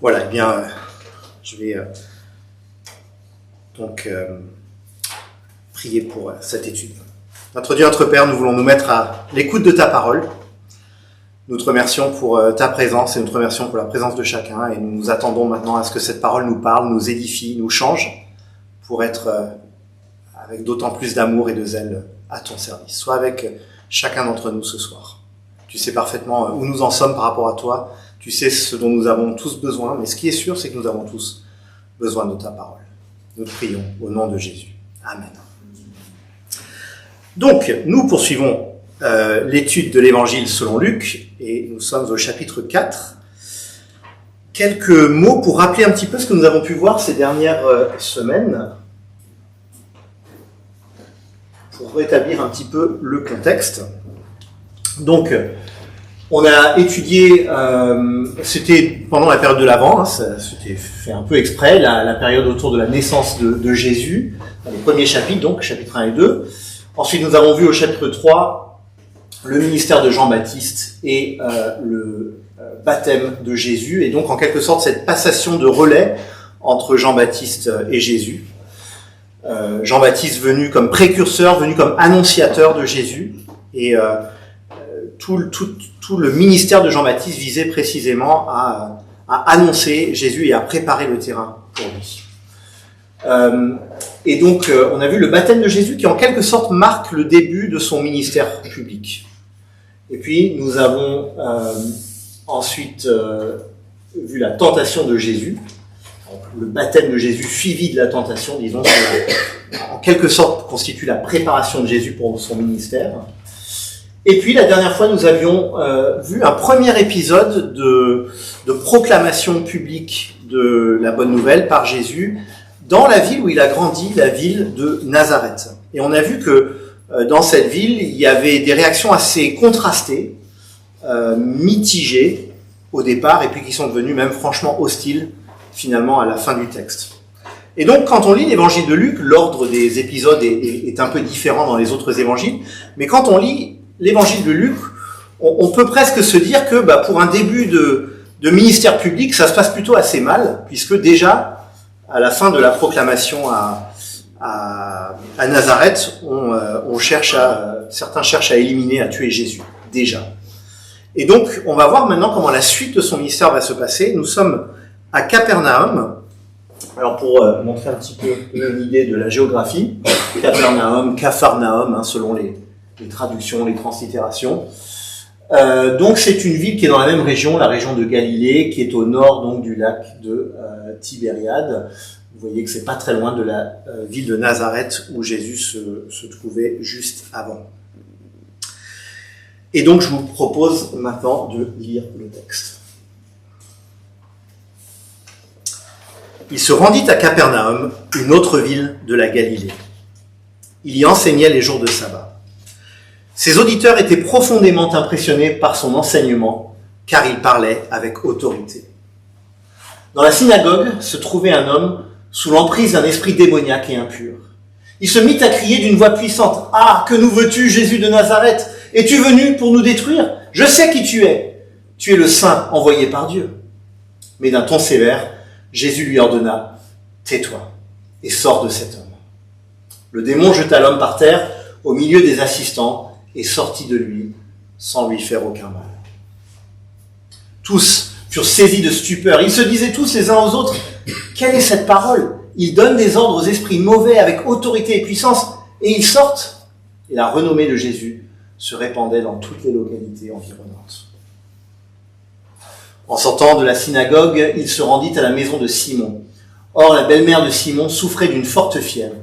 Voilà, eh bien, je vais donc prier pour cette étude. Notre Dieu, notre Père, nous voulons nous mettre à l'écoute de ta parole. Nous te remercions pour ta présence et nous te remercions pour la présence de chacun. Et nous nous attendons maintenant à ce que cette parole nous parle, nous édifie, nous change pour être avec d'autant plus d'amour et de zèle à ton service. Sois avec chacun d'entre nous ce soir. Tu sais parfaitement où nous en sommes par rapport à toi. Tu sais ce dont nous avons tous besoin. Mais ce qui est sûr, c'est que nous avons tous besoin de ta parole. Nous te prions au nom de Jésus. Amen. Donc, nous poursuivons l'étude de l'évangile selon Luc, et nous sommes au chapitre 4. Quelques mots pour rappeler un petit peu ce que nous avons pu voir ces dernières semaines, pour rétablir un petit peu le contexte. Donc, on a étudié, c'était pendant la période de l'Avent, c'était fait un peu exprès, la période autour de la naissance de Jésus, dans les premiers chapitres, donc chapitres 1 et 2. Ensuite, nous avons vu au chapitre 3 le ministère de Jean-Baptiste et le baptême de Jésus, et donc en quelque sorte cette passation de relais entre Jean-Baptiste et Jésus. Jean-Baptiste venu comme précurseur, venu comme annonciateur de Jésus, et tout le ministère de Jean-Baptiste visait précisément à annoncer Jésus et à préparer le terrain pour lui. Et donc, on a vu le baptême de Jésus qui, en quelque sorte, marque le début de son ministère public. Et puis, nous avons ensuite vu la tentation de Jésus. Donc, le baptême de Jésus suivi de la tentation, disons, en quelque sorte, constitue la préparation de Jésus pour son ministère. Et puis, la dernière fois, nous avions vu un premier épisode de proclamation publique de la bonne nouvelle par Jésus, dans la ville où il a grandi, la ville de Nazareth. Et on a vu que dans cette ville, il y avait des réactions assez contrastées, mitigées au départ, et puis qui sont devenues même franchement hostiles, finalement, à la fin du texte. Et donc, quand on lit l'évangile de Luc, l'ordre des épisodes est un peu différent dans les autres évangiles, mais quand on lit l'évangile de Luc, on peut presque se dire que pour un début de ministère public, ça se passe plutôt assez mal, puisque déjà, à la fin de la proclamation à Nazareth, certains cherchent à éliminer, à tuer Jésus, déjà. Et donc, on va voir maintenant comment la suite de son ministère va se passer. Nous sommes à Capernaum. Alors, pour montrer un petit peu une idée de la géographie, Capernaum, Capharnaüm, selon les traductions, les translittérations. Donc, c'est une ville qui est dans la même région, la région de Galilée, qui est au nord donc du lac de Tibériade. Vous voyez que c'est pas très loin de la ville de Nazareth où Jésus se trouvait juste avant. Et donc, je vous propose maintenant de lire le texte. Il se rendit à Capernaum, une autre ville de la Galilée. Il y enseignait les jours de sabbat. Ses auditeurs étaient profondément impressionnés par son enseignement, car il parlait avec autorité. Dans la synagogue se trouvait un homme sous l'emprise d'un esprit démoniaque et impur. Il se mit à crier d'une voix puissante : « Ah, que nous veux-tu, Jésus de Nazareth ? Es-tu venu pour nous détruire ? Je sais qui tu es. Tu es le Saint envoyé par Dieu. » Mais d'un ton sévère, Jésus lui ordonna : « Tais-toi et sors de cet homme. » Le démon jeta l'homme par terre au milieu des assistants et sortit de lui sans lui faire aucun mal. Tous furent saisis de stupeur. Ils se disaient tous les uns aux autres : « Quelle est cette parole ? Il donne des ordres aux esprits mauvais avec autorité et puissance, et ils sortent. » Et la renommée de Jésus se répandait dans toutes les localités environnantes. En sortant de la synagogue, il se rendit à la maison de Simon. Or, la belle-mère de Simon souffrait d'une forte fièvre,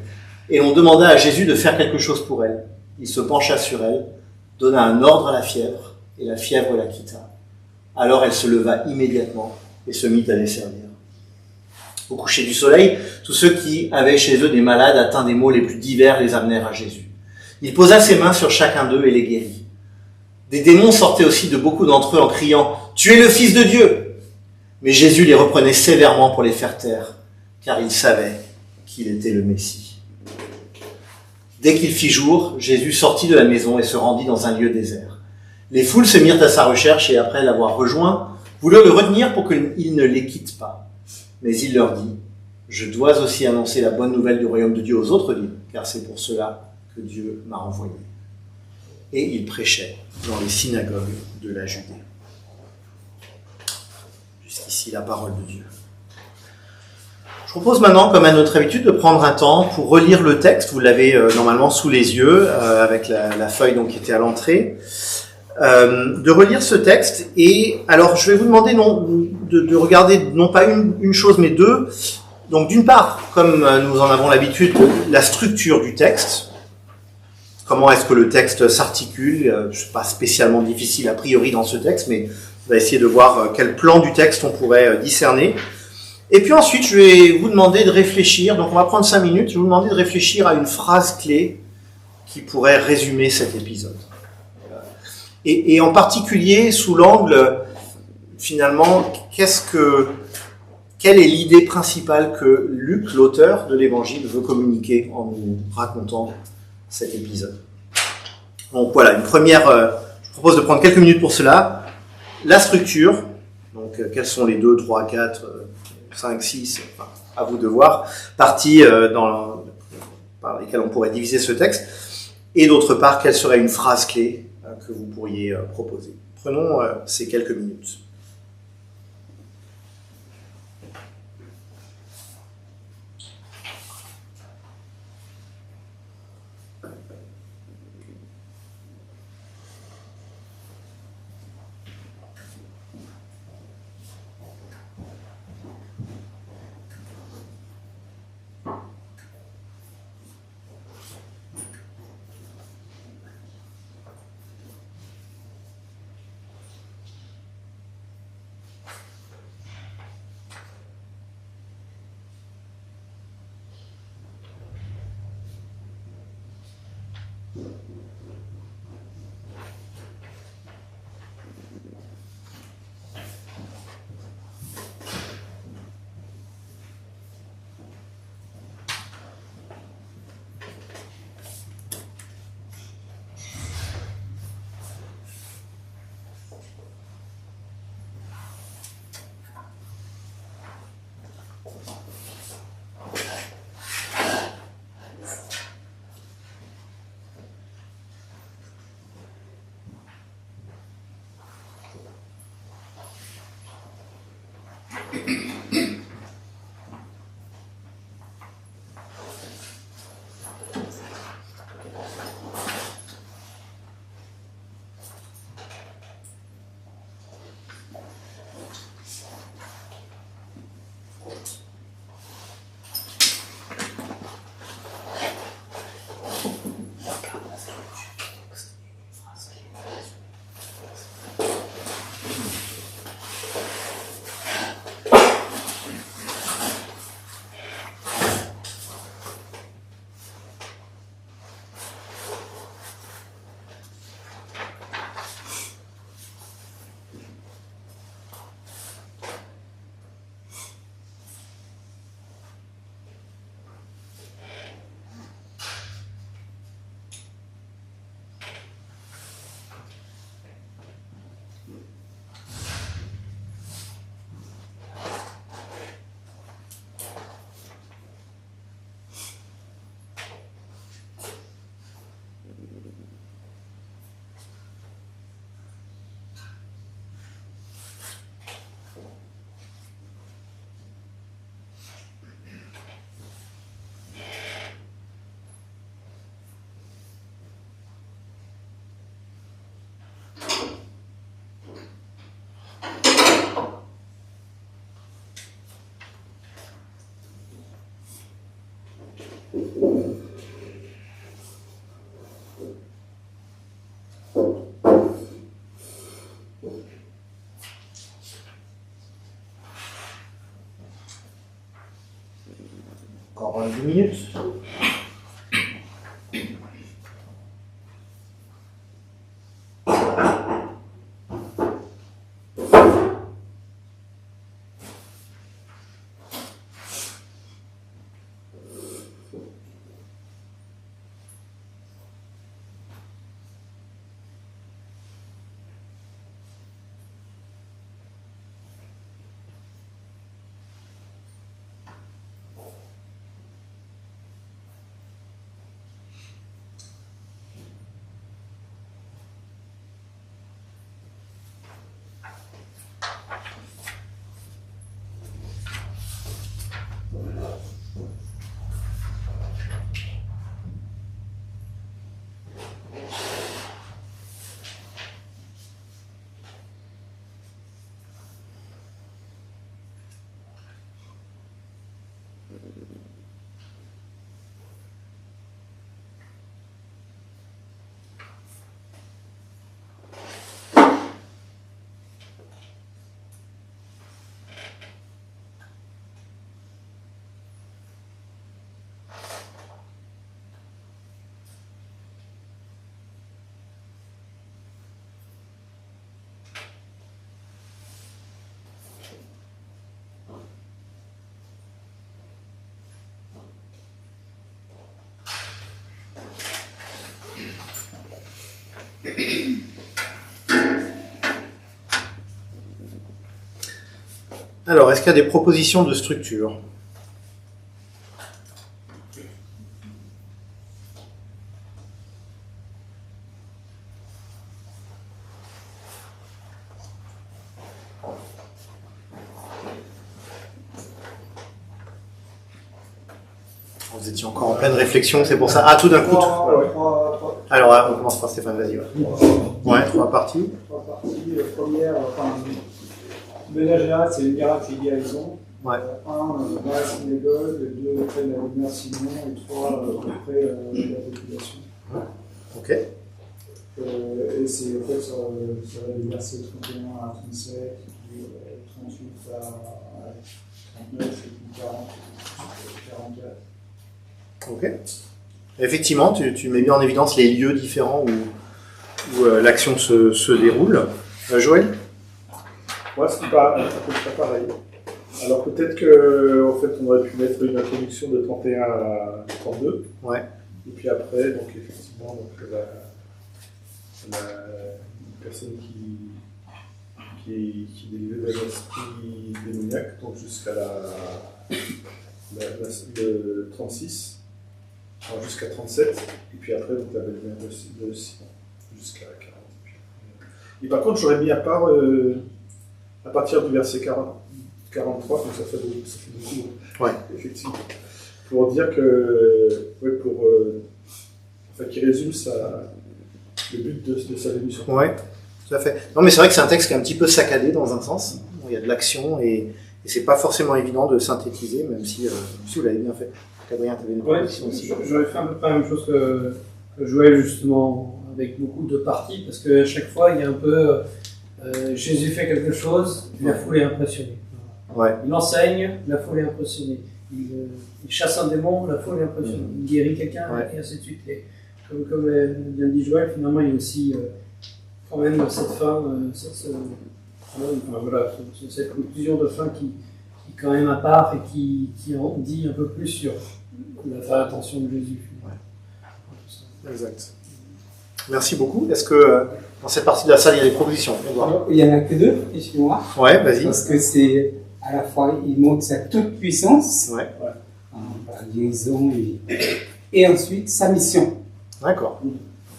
et l'on demanda à Jésus de faire quelque chose pour elle. Il se pencha sur elle, donna un ordre à la fièvre, et la fièvre la quitta. Alors elle se leva immédiatement et se mit à les servir. Au coucher du soleil, tous ceux qui avaient chez eux des malades atteints des maux les plus divers les amenèrent à Jésus. Il posa ses mains sur chacun d'eux et les guérit. Des démons sortaient aussi de beaucoup d'entre eux en criant « Tu es le Fils de Dieu !» Mais Jésus les reprenait sévèrement pour les faire taire, car il savait qu'il était le Messie. Dès qu'il fit jour, Jésus sortit de la maison et se rendit dans un lieu désert. Les foules se mirent à sa recherche et après l'avoir rejoint, voulurent le retenir pour qu'il ne les quitte pas. Mais il leur dit, je dois aussi annoncer la bonne nouvelle du royaume de Dieu aux autres villes, car c'est pour cela que Dieu m'a envoyé. Et il prêchait dans les synagogues de la Judée. Jusqu'ici, la parole de Dieu. Je propose maintenant, comme à notre habitude, de prendre un temps pour relire le texte. Vous l'avez normalement sous les yeux, avec la feuille donc, qui était à l'entrée. De relire ce texte. Et alors, je vais vous demander de regarder non pas une chose, mais deux. Donc, d'une part, comme nous en avons l'habitude, la structure du texte. Comment est-ce que le texte s'articule? C'est pas spécialement difficile a priori dans ce texte, mais on va essayer de voir quel plan du texte on pourrait discerner. Et puis ensuite, je vais vous demander de réfléchir, donc on va prendre 5 minutes, je vais vous demander de réfléchir à une phrase clé qui pourrait résumer cet épisode. Et en particulier, sous l'angle, finalement, quelle est l'idée principale que Luc, l'auteur de l'Évangile, veut communiquer en nous racontant cet épisode. Donc voilà, une première, je propose de prendre quelques minutes pour cela. La structure, donc quelles sont les 2, 3, 4, 5, 6, enfin, à vous de voir, parties par lesquelles on pourrait diviser ce texte, et d'autre part, quelle serait une phrase clé que vous pourriez proposer. Prenons ces quelques minutes. Encore 10 minutes. Alors, est-ce qu'il y a des propositions de structure? Vous étiez encore en pleine réflexion, c'est pour ça. Ah, tout d'un coup. Alors, on commence par Stéphane, vas-y. Ouais, trois parties. Trois parties. Première, de manière générale, c'est une miracle et guérison. Ouais. Dans la synagogue, deux, auprès de la lumière Simon, et trois, auprès de la population. Ok. Et c'est en fait sur les versets 31 à 37, puis 38 à 39, et puis 40, 44. Ok. Effectivement, tu mets bien en évidence les lieux différents où l'action se déroule. Joël? Moi, c'est pas pareil. Alors peut-être qu'en fait, on aurait pu mettre une introduction de 31 à 32. Ouais. Et puis après, donc effectivement, donc, la personne qui est délivrée d'un esprit démoniaque, donc jusqu'à le 36, alors jusqu'à 37, et puis après, donc la belle-mère de Simon, jusqu'à 40. Et par contre, j'aurais mis à part, à partir du verset 43, donc ça fait beaucoup, ouais. Effectivement, pour dire que, ouais, enfin, qui résume le but de sa venue sur terre. Ouais, tout à fait. Non, mais c'est vrai que c'est un texte qui est un petit peu saccadé dans un sens. Il y a de l'action et c'est pas forcément évident de synthétiser, même si vous l'avez bien fait. Adrien, tu avais une proposition aussi. J'aurais fait un peu la même chose que Joël, justement, avec beaucoup de parties, parce qu'à chaque fois, il y a un peu Jésus fait quelque chose, la foule est impressionnée. Ouais. Il enseigne, la foule est impressionnée. Il chasse un démon, la foule est impressionnée. Il guérit quelqu'un, Ouais. et ainsi de suite. Et comme vient de dire Joël, finalement, il y a aussi quand même cette fin, cette conclusion de fin qui est quand même à part et qui en dit un peu plus sur la vraie intention de Jésus. Ouais. Exact. Merci beaucoup. Est-ce que dans cette partie de la salle, il y a des propositions? Alors, il n'y en a que deux, excuse-moi. Ouais, vas-y. Parce que c'est à la fois, il montre sa toute puissance, Ouais. par guérison, et ensuite sa mission. D'accord.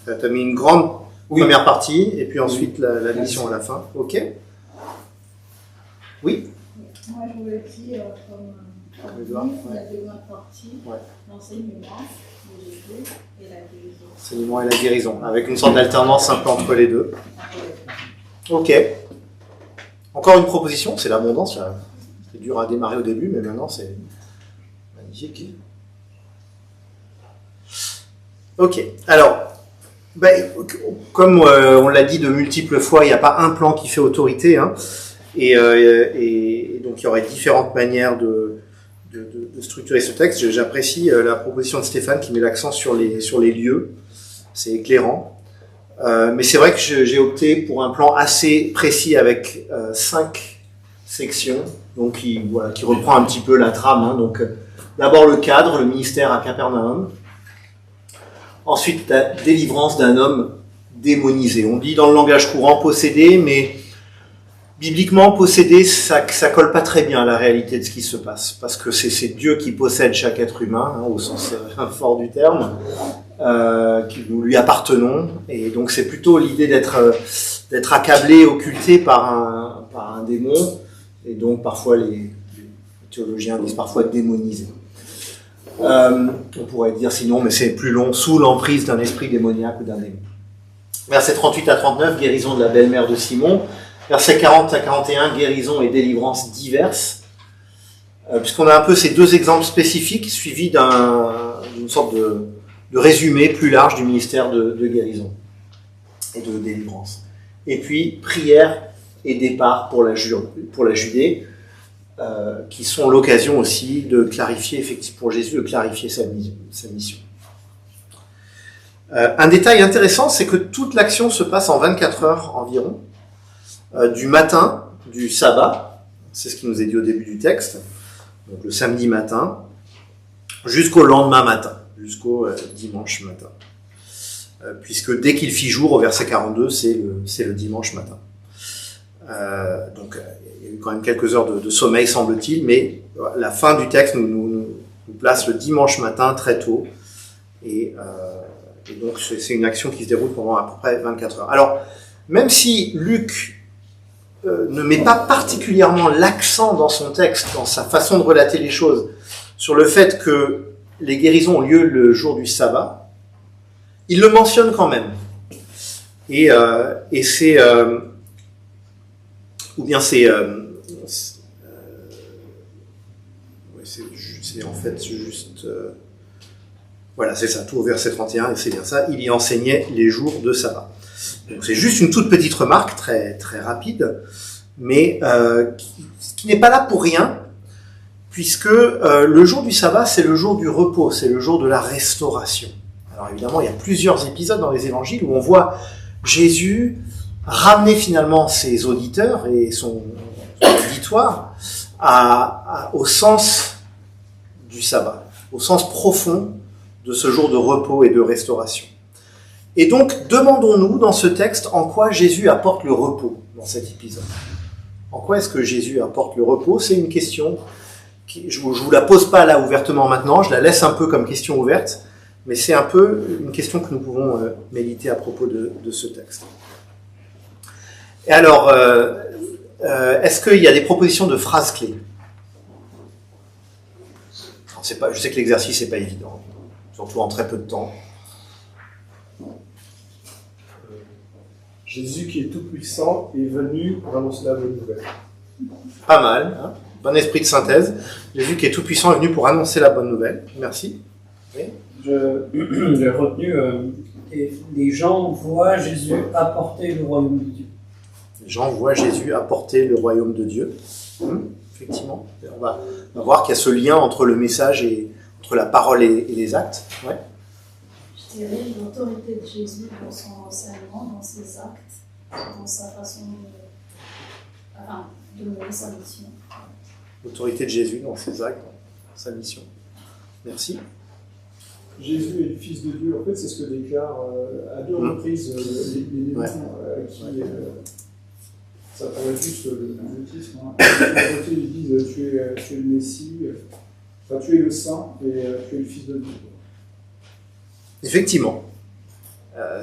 Tu as mis une grande Oui. première partie et puis ensuite la mission à la fin. Ok. Oui. Moi, je voulais dire, comme Edouard, dit, ouais. la deuxième partie, Ouais. l'enseignement de Jésus et la guérison. L'enseignement et la guérison, avec une sorte d'alternance un peu entre les deux. Ok. Encore une proposition, c'est l'abondance. Là. C'est dur à démarrer au début, mais maintenant c'est magnifique. Ok. Alors, comme on l'a dit de multiples fois, il n'y a pas un plan qui fait autorité, hein, et donc il y aurait différentes manières de structurer ce texte. J'apprécie la proposition de Stéphane qui met l'accent sur les lieux. C'est éclairant. Mais c'est vrai que j'ai opté pour un plan assez précis avec 5 sections, donc qui reprend un petit peu la trame. Hein. Donc, d'abord le cadre, le ministère à Capernaum. Ensuite, la délivrance d'un homme démonisé. On dit dans le langage courant possédé, mais bibliquement possédé, ça colle pas très bien à la réalité de ce qui se passe, parce que c'est Dieu qui possède chaque être humain, hein, au sens fort du terme. Que nous lui appartenons, et donc c'est plutôt l'idée d'être accablé, occulté par un démon, et donc parfois les théologiens disent parfois démonisé. On pourrait dire sinon, mais c'est plus long, sous l'emprise d'un esprit démoniaque ou d'un démon. Versets 38 à 39, guérison de la belle-mère de Simon. Versets 40 à 41, guérison et délivrance diverses. Puisqu'on a un peu ces deux exemples spécifiques, suivis d'une sorte de résumé plus large du ministère de guérison et de délivrance. Et puis, prière et départ pour la Judée, qui sont l'occasion aussi de clarifier, effectivement, pour Jésus, de clarifier sa mission. Un détail intéressant, c'est que toute l'action se passe en 24 heures environ, du matin, du sabbat, c'est ce qui nous est dit au début du texte, donc le samedi matin, jusqu'au lendemain matin, jusqu'au dimanche matin. Puisque dès qu'il fit jour, au verset 42, c'est le dimanche matin. Donc il y a eu quand même quelques heures de sommeil, semble-t-il, mais la fin du texte nous place le dimanche matin très tôt, et donc c'est une action qui se déroule pendant à peu près 24 heures. Alors, même si Luc ne met pas particulièrement l'accent dans son texte, dans sa façon de relater les choses, sur le fait que les guérisons ont lieu le jour du sabbat, il le mentionne quand même. Et c'est... ou bien c'est en fait juste... voilà, c'est ça, tout au verset 31, et c'est bien ça, il y enseignait les jours de sabbat. Donc c'est juste une toute petite remarque, très, très rapide, mais qui n'est pas là pour rien, puisque le jour du sabbat, c'est le jour du repos, c'est le jour de la restauration. Alors évidemment, il y a plusieurs épisodes dans les évangiles où on voit Jésus ramener finalement ses auditeurs et son auditoire au sens du sabbat, au sens profond de ce jour de repos et de restauration. Et donc, demandons-nous dans ce texte en quoi Jésus apporte le repos dans cet épisode. En quoi est-ce que Jésus apporte le repos? C'est une question, je ne vous la pose pas là ouvertement maintenant, je la laisse un peu comme question ouverte, mais c'est un peu une question que nous pouvons méditer à propos de ce texte. Et alors, est-ce qu'il y a des propositions de phrases clés? Je sais que l'exercice n'est pas évident, surtout en très peu de temps. Jésus qui est tout-puissant est venu pour annoncer la bonne nouvelle. Pas mal, hein? Bon esprit de synthèse. Jésus qui est tout-puissant est venu pour annoncer la bonne nouvelle. Merci. Oui. J'ai retenu les gens voient Jésus apporter le royaume de Dieu. Les gens voient Jésus apporter le royaume de Dieu. Effectivement. On va voir qu'il y a ce lien entre le message et entre la parole et les actes. Ouais. Je dirais l'autorité de Jésus dans son enseignement, dans ses actes, dans sa façon de mener sa mission. L'autorité de Jésus dans ses actes, dans sa mission. Merci. Jésus est le Fils de Dieu. En fait, c'est ce que déclarent à deux reprises les démons ça paraît juste le boutisme. D'un côté, ils disent tu es le Messie, tu es le Saint et tu es le Fils de Dieu. Effectivement.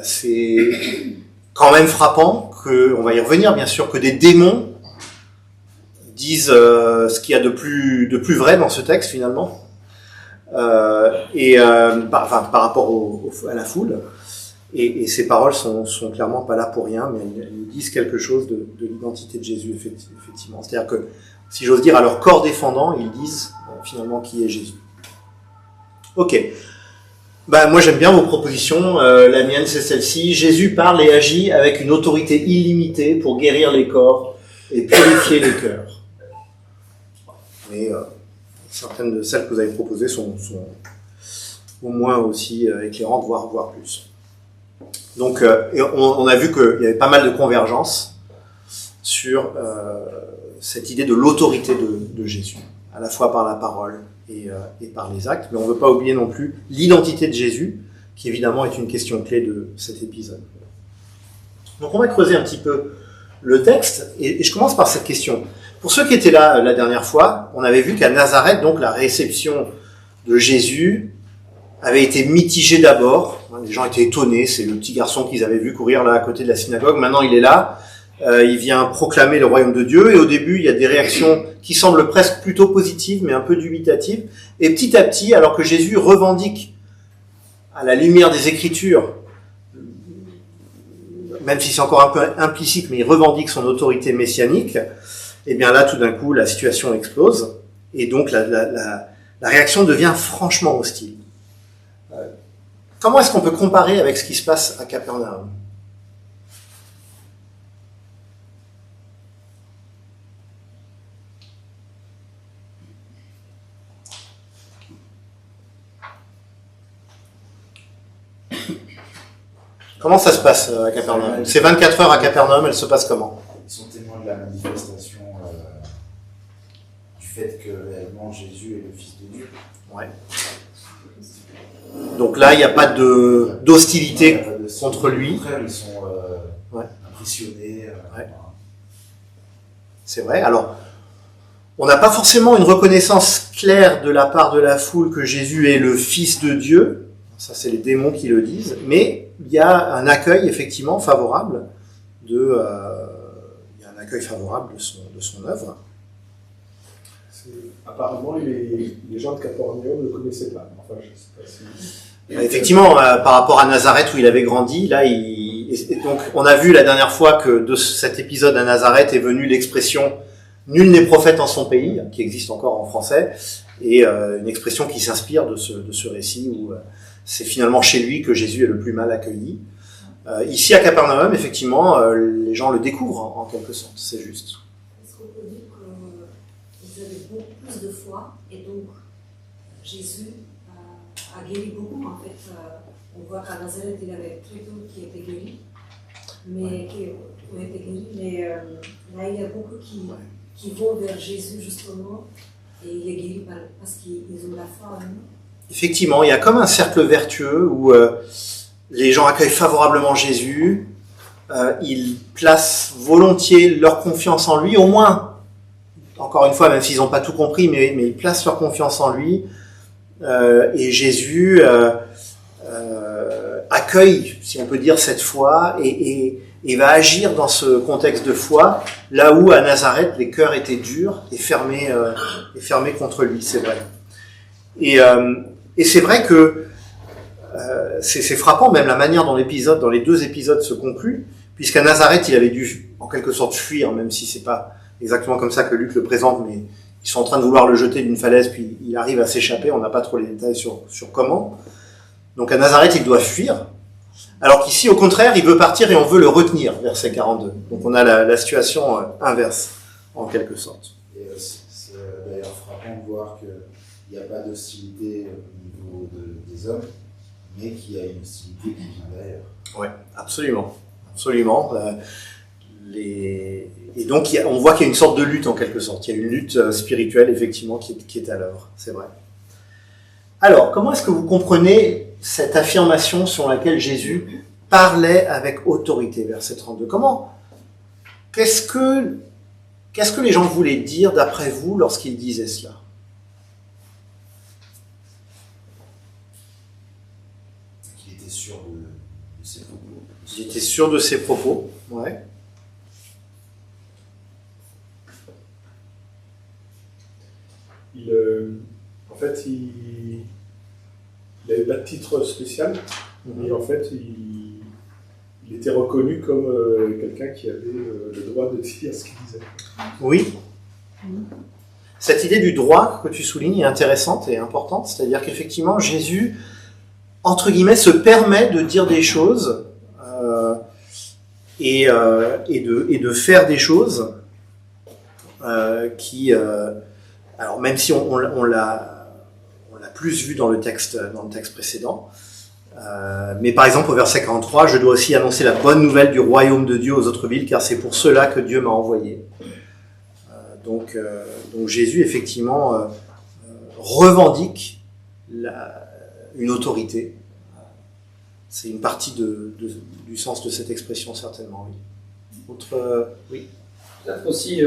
C'est quand même frappant on va y revenir bien sûr, que des démons disent ce qu'il y a de plus vrai dans ce texte finalement, par rapport à la foule. Et ces paroles sont clairement pas là pour rien, mais elles nous disent quelque chose de l'identité de Jésus, effectivement. C'est-à-dire que, si j'ose dire, à leur corps défendant, ils disent finalement qui est Jésus. Ok. Moi j'aime bien vos propositions. La mienne c'est celle-ci. Jésus parle et agit avec une autorité illimitée pour guérir les corps et purifier les cœurs. Mais certaines de celles que vous avez proposées sont au moins aussi éclairantes, voire plus. Donc, on a vu qu'il y avait pas mal de convergence sur cette idée de l'autorité de Jésus, à la fois par la parole et par les actes. Mais on ne veut pas oublier non plus l'identité de Jésus, qui évidemment est une question clé de cet épisode. Donc on va creuser un petit peu le texte, et je commence par cette question. Pour ceux qui étaient là la dernière fois, on avait vu qu'à Nazareth, donc la réception de Jésus avait été mitigée d'abord. Les gens étaient étonnés, c'est le petit garçon qu'ils avaient vu courir là à côté de la synagogue, maintenant il est là, il vient proclamer le royaume de Dieu, et au début, il y a des réactions qui semblent presque plutôt positives, mais un peu dubitatives. Et petit à petit, alors que Jésus revendique, à la lumière des Écritures, même si c'est encore un peu implicite, mais il revendique son autorité messianique, et bien là, tout d'un coup, la situation explose, et donc la réaction devient franchement hostile. Comment est-ce qu'on peut comparer avec ce qui se passe à Capernaum ? Comment ça se passe à Capernaum ? C'est 24 heures à Capernaum, elle se passe comment ? Ils sont témoins de la manifestation du fait que réellement Jésus est le Fils de Dieu. Ouais. Donc là, il n'y a pas d'hostilité contre lui. Au contraire, ils sont Ouais. impressionnés. Ouais. C'est vrai. Alors, on n'a pas forcément une reconnaissance claire de la part de la foule que Jésus est le Fils de Dieu. Ça, c'est les démons qui le disent. Mais il y a un accueil effectivement favorable il y a un accueil favorable de son œuvre. Apparemment, les gens de Capernaum ne le connaissaient pas. Enfin, je sais pas si... Effectivement, par rapport à Nazareth où il avait grandi, là, et donc on a vu la dernière fois que de cet épisode à Nazareth est venue l'expression « Nul n'est prophète en son pays », qui existe encore en français, et une expression qui s'inspire de ce récit où c'est finalement chez lui que Jésus est le plus mal accueilli. Ici à Capernaum, effectivement, les gens le découvrent en quelque sorte, c'est juste. Est-ce qu'on peut dire qu'ils avaient beaucoup plus de foi et donc Jésus a guéri beaucoup en fait. On voit qu'à Nazareth il avait très peu qui étaient guéris, mais là il y a beaucoup qui vont vers Jésus justement et il est guéri parce qu'ils ont la foi en lui. Effectivement, il y a comme un cercle vertueux où les gens accueillent favorablement Jésus, ils placent volontiers leur confiance en lui, au moins, encore une fois, même s'ils n'ont pas tout compris, mais ils placent leur confiance en lui, et Jésus accueille, si on peut dire, cette foi, et va agir dans ce contexte de foi, là où à Nazareth, les cœurs étaient durs et fermés contre lui, c'est vrai. Et c'est vrai que c'est frappant même la manière dont dans les deux épisodes se concluent, puisqu'à Nazareth il avait dû en quelque sorte fuir, même si c'est pas exactement comme ça que Luc le présente, mais ils sont en train de vouloir le jeter d'une falaise, puis il arrive à s'échapper, on n'a pas trop les détails sur comment. Donc à Nazareth il doit fuir, alors qu'ici au contraire il veut partir et on veut le retenir, verset 42. Donc on a la situation inverse en quelque sorte. Et c'est d'ailleurs frappant de voir qu'il n'y a pas d'hostilité au niveau des hommes, mais qu'il y a une hostilité qui vient d'ailleurs. Oui, absolument. Et donc, on voit qu'il y a une sorte de lutte en quelque sorte. Il y a une lutte spirituelle, effectivement, qui est à l'œuvre. C'est vrai. Alors, comment est-ce que vous comprenez cette affirmation sur laquelle Jésus parlait avec autorité, verset 32 ? Qu'est-ce que les gens voulaient dire, d'après vous, lorsqu'ils disaient cela ? Il était sûr de ses propos. Il était sûr de ses propos, ouais. En fait, il n'avait pas de titre spécial, et en fait, il était reconnu comme quelqu'un qui avait le droit de dire ce qu'il disait. Oui. Cette idée du droit que tu soulignes est intéressante et importante, c'est-à-dire qu'effectivement, Jésus, entre guillemets, se permet de dire des choses et de faire des choses qui... alors même si on l'a plus vu dans le texte précédent, mais par exemple au verset 43, je dois aussi annoncer la bonne nouvelle du royaume de Dieu aux autres villes, car c'est pour cela que Dieu m'a envoyé. Donc Jésus effectivement revendique une autorité. C'est une partie du sens de cette expression certainement, oui. Oui. Peut-être aussi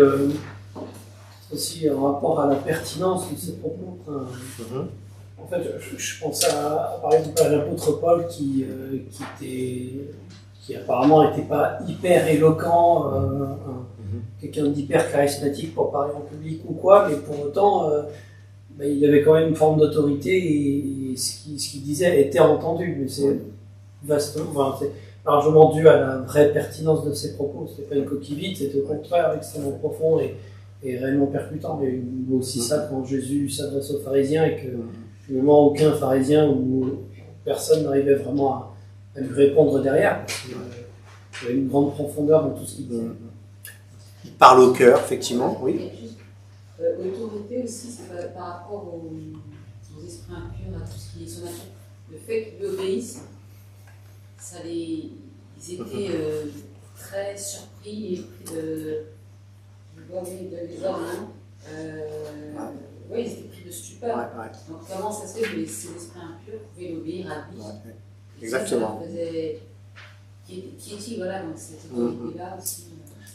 en rapport à la pertinence de ces propos. En fait, je pense par exemple à l'apôtre Paul qui qui apparemment n'était pas hyper éloquent, quelqu'un d'hyper charismatique pour parler en public ou quoi, mais pour autant, il avait quand même une forme d'autorité et ce qu'il disait était entendu. Mais c'est c'est largement dû à la vraie pertinence de ses propos. C'était pas une coquille vide, c'était au contraire extrêmement profond et réellement percutant. Mais il voit aussi ça quand Jésus s'adresse aux pharisiens et que finalement aucun pharisien ou personne n'arrivait vraiment à lui répondre derrière. Parce qu'il y avait une grande profondeur dans tout ce qu'il disait. Il parle au cœur, effectivement, oui. Et juste, l'autorité aussi, c'est par rapport aux esprits impurs, à tout ce qui est son nature. Le fait qu'ils lui obéissent, ils étaient très surpris et pris de les hommes. Oui, ils étaient pris de stupeur. Ouais. Donc comment ça se fait que ces esprits impurs pouvaient l'obéir à lui? Exactement. Qui est-il, voilà, donc cette autorité-là aussi.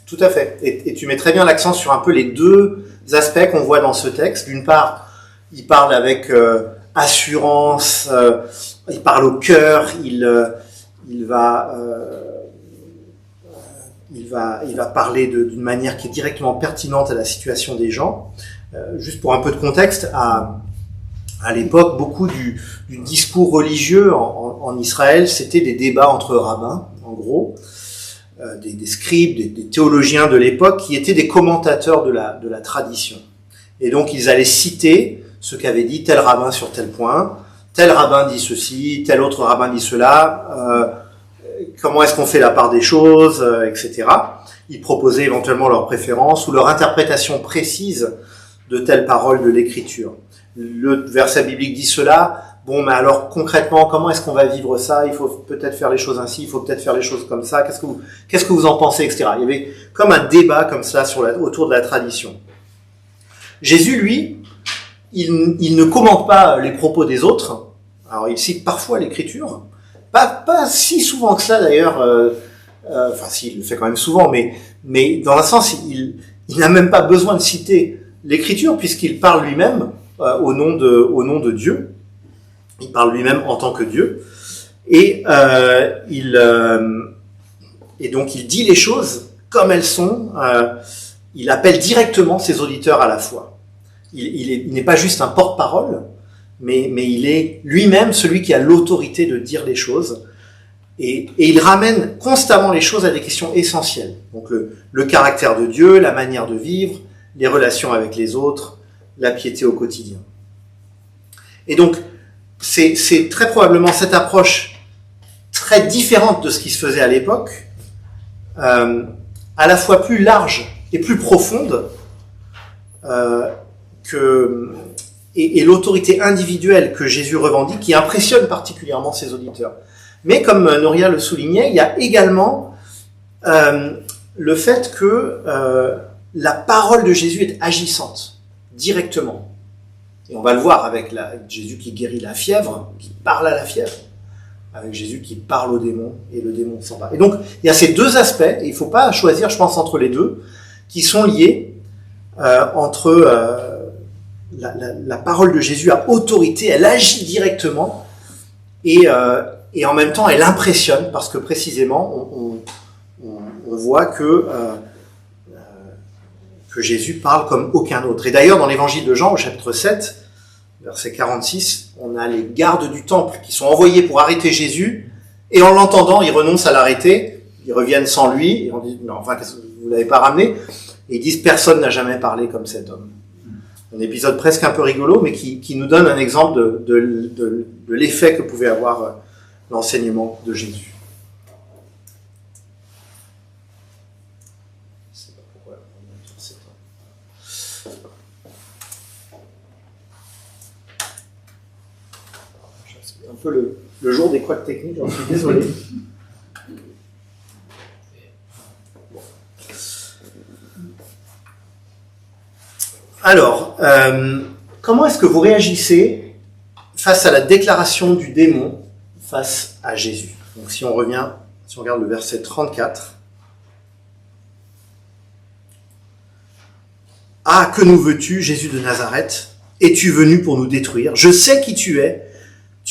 Tout à fait. Et tu mets très bien l'accent sur un peu les deux aspects qu'on voit dans ce texte. D'une part, il parle avec assurance, il parle au cœur, il va parler d'une manière qui est directement pertinente à la situation des gens. Juste pour un peu de contexte, à l'époque, beaucoup du discours religieux en Israël, c'était des débats entre rabbins, en gros, des scribes, des théologiens de l'époque, qui étaient des commentateurs de la tradition. Et donc, ils allaient citer ce qu'avait dit tel rabbin sur tel point, tel rabbin dit ceci, tel autre rabbin dit cela, comment est-ce qu'on fait la part des choses, etc. Ils proposaient éventuellement leurs préférences ou leur interprétation précise de telle parole de l'écriture. Le verset biblique dit cela, bon, mais alors concrètement, comment est-ce qu'on va vivre ça? Il faut peut-être faire les choses ainsi, il faut peut-être faire les choses comme ça, qu'est-ce que vous en pensez, etc. Il y avait comme un débat comme ça autour de la tradition. Jésus, lui, il ne commente pas les propos des autres. Alors, il cite parfois l'écriture, pas si souvent que ça d'ailleurs, enfin si, il le fait quand même souvent, mais dans un sens, il n'a même pas besoin de citer l'écriture puisqu'il parle lui-même au nom de Dieu. Il parle lui-même en tant que Dieu. Et donc il dit les choses comme elles sont. Il appelle directement ses auditeurs à la foi. Il n'est pas juste un porte-parole, mais il est lui-même celui qui a l'autorité de dire les choses. Et il ramène constamment les choses à des questions essentielles. Donc le caractère de Dieu, la manière de vivre, les relations avec les autres, la piété au quotidien. Et donc, c'est très probablement cette approche très différente de ce qui se faisait à l'époque, à la fois plus large et plus profonde, et l'autorité individuelle que Jésus revendique, qui impressionne particulièrement ses auditeurs. Mais comme Nouria le soulignait, il y a également le fait que la parole de Jésus est agissante, directement. Et on va le voir avec Jésus qui guérit la fièvre, qui parle à la fièvre, avec Jésus qui parle au démon, et le démon s'en va. Et donc, il y a ces deux aspects, et il ne faut pas choisir, je pense, entre les deux, qui sont liés entre la parole de Jésus a autorité, elle agit directement, et en même temps, elle impressionne, parce que précisément, on voit que Jésus parle comme aucun autre. Et d'ailleurs, dans l'évangile de Jean, au chapitre 7, verset 46, on a les gardes du temple qui sont envoyés pour arrêter Jésus, et en l'entendant, ils renoncent à l'arrêter, ils reviennent sans lui, et on dit, non, enfin, vous l'avez pas ramené, et ils disent, personne n'a jamais parlé comme cet homme. Un épisode presque un peu rigolo, mais qui nous donne un exemple de l'effet que pouvait avoir l'enseignement de Jésus. C'est un peu le jour des couacs techniques, j'en suis désolé. Alors, comment est-ce que vous réagissez face à la déclaration du démon face à Jésus? Donc si on regarde le verset 34. « Ah, que nous veux-tu, Jésus de Nazareth? Es-tu venu pour nous détruire? Je sais qui tu es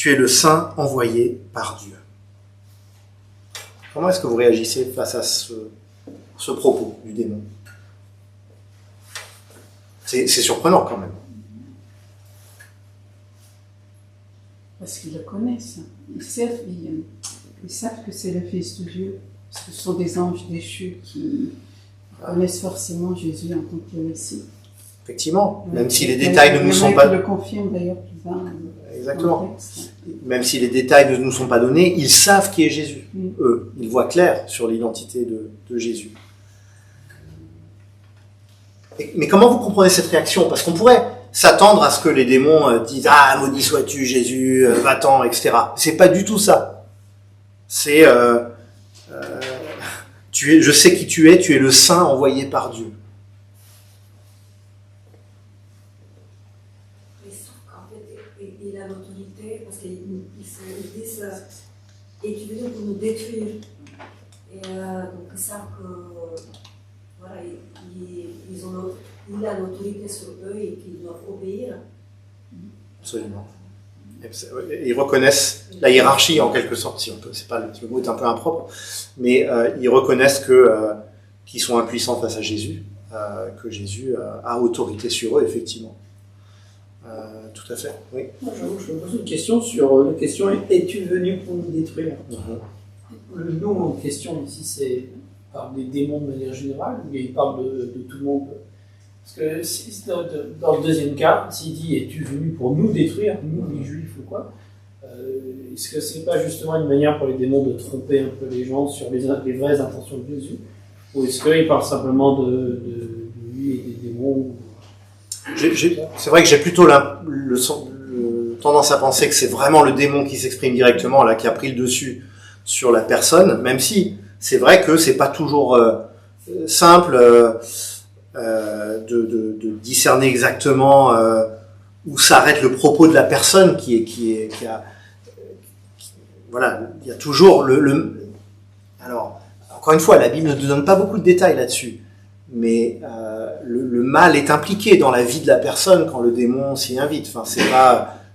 le Saint envoyé par Dieu. » Comment est-ce que vous réagissez face à ce propos du démon? C'est surprenant quand même. Parce qu'ils le connaissent. Ils savent que c'est le Fils de Dieu. Parce que ce sont des anges déchus qui connaissent forcément Jésus en tant que Messie. Même si les détails ne nous sont pas... Il le confirme d'ailleurs plus tard. Exactement. Même si les détails ne nous sont pas donnés, ils savent qui est Jésus. Eux, ils voient clair sur l'identité de Jésus. Mais comment vous comprenez cette réaction? Parce qu'on pourrait s'attendre à ce que les démons disent « Ah, maudit sois-tu Jésus, va-t'en, etc. » C'est pas du tout ça. C'est je sais qui tu es le saint envoyé par Dieu. Il a l'autorité parce qu'ils disent et tu veux pour nous détruire. Et donc ils savent que voilà, il a l'autorité sur eux et qu'ils doivent obéir. Absolument. Ils reconnaissent la hiérarchie en quelque sorte, si on peut. C'est pas le mot est un peu impropre, mais ils reconnaissent qu'ils sont impuissants face à Jésus, que Jésus a autorité sur eux, effectivement. Tout à fait. Oui. Moi, je me pose une question sur la question « Es-tu venu pour nous détruire ?» Le nom en question ici, c'est parle des démons de manière générale, ou il parle de tout le monde? Parce que dans le deuxième cas, s'il dit « Es-tu venu pour nous détruire, nous les Juifs ou quoi ?» est-ce que c'est pas justement une manière pour les démons de tromper un peu les gens sur les vraies intentions de Jésus? Ou est-ce qu'il parle simplement de lui et des démons? C'est vrai que j'ai plutôt tendance à penser que c'est vraiment le démon qui s'exprime directement, là, qui a pris le dessus sur la personne, même si c'est vrai que c'est pas toujours simple de discerner exactement où s'arrête le propos de la personne voilà, il y a toujours alors, encore une fois, la Bible ne nous donne pas beaucoup de détails là-dessus, mais le mal est impliqué dans la vie de la personne quand le démon s'y invite. Enfin,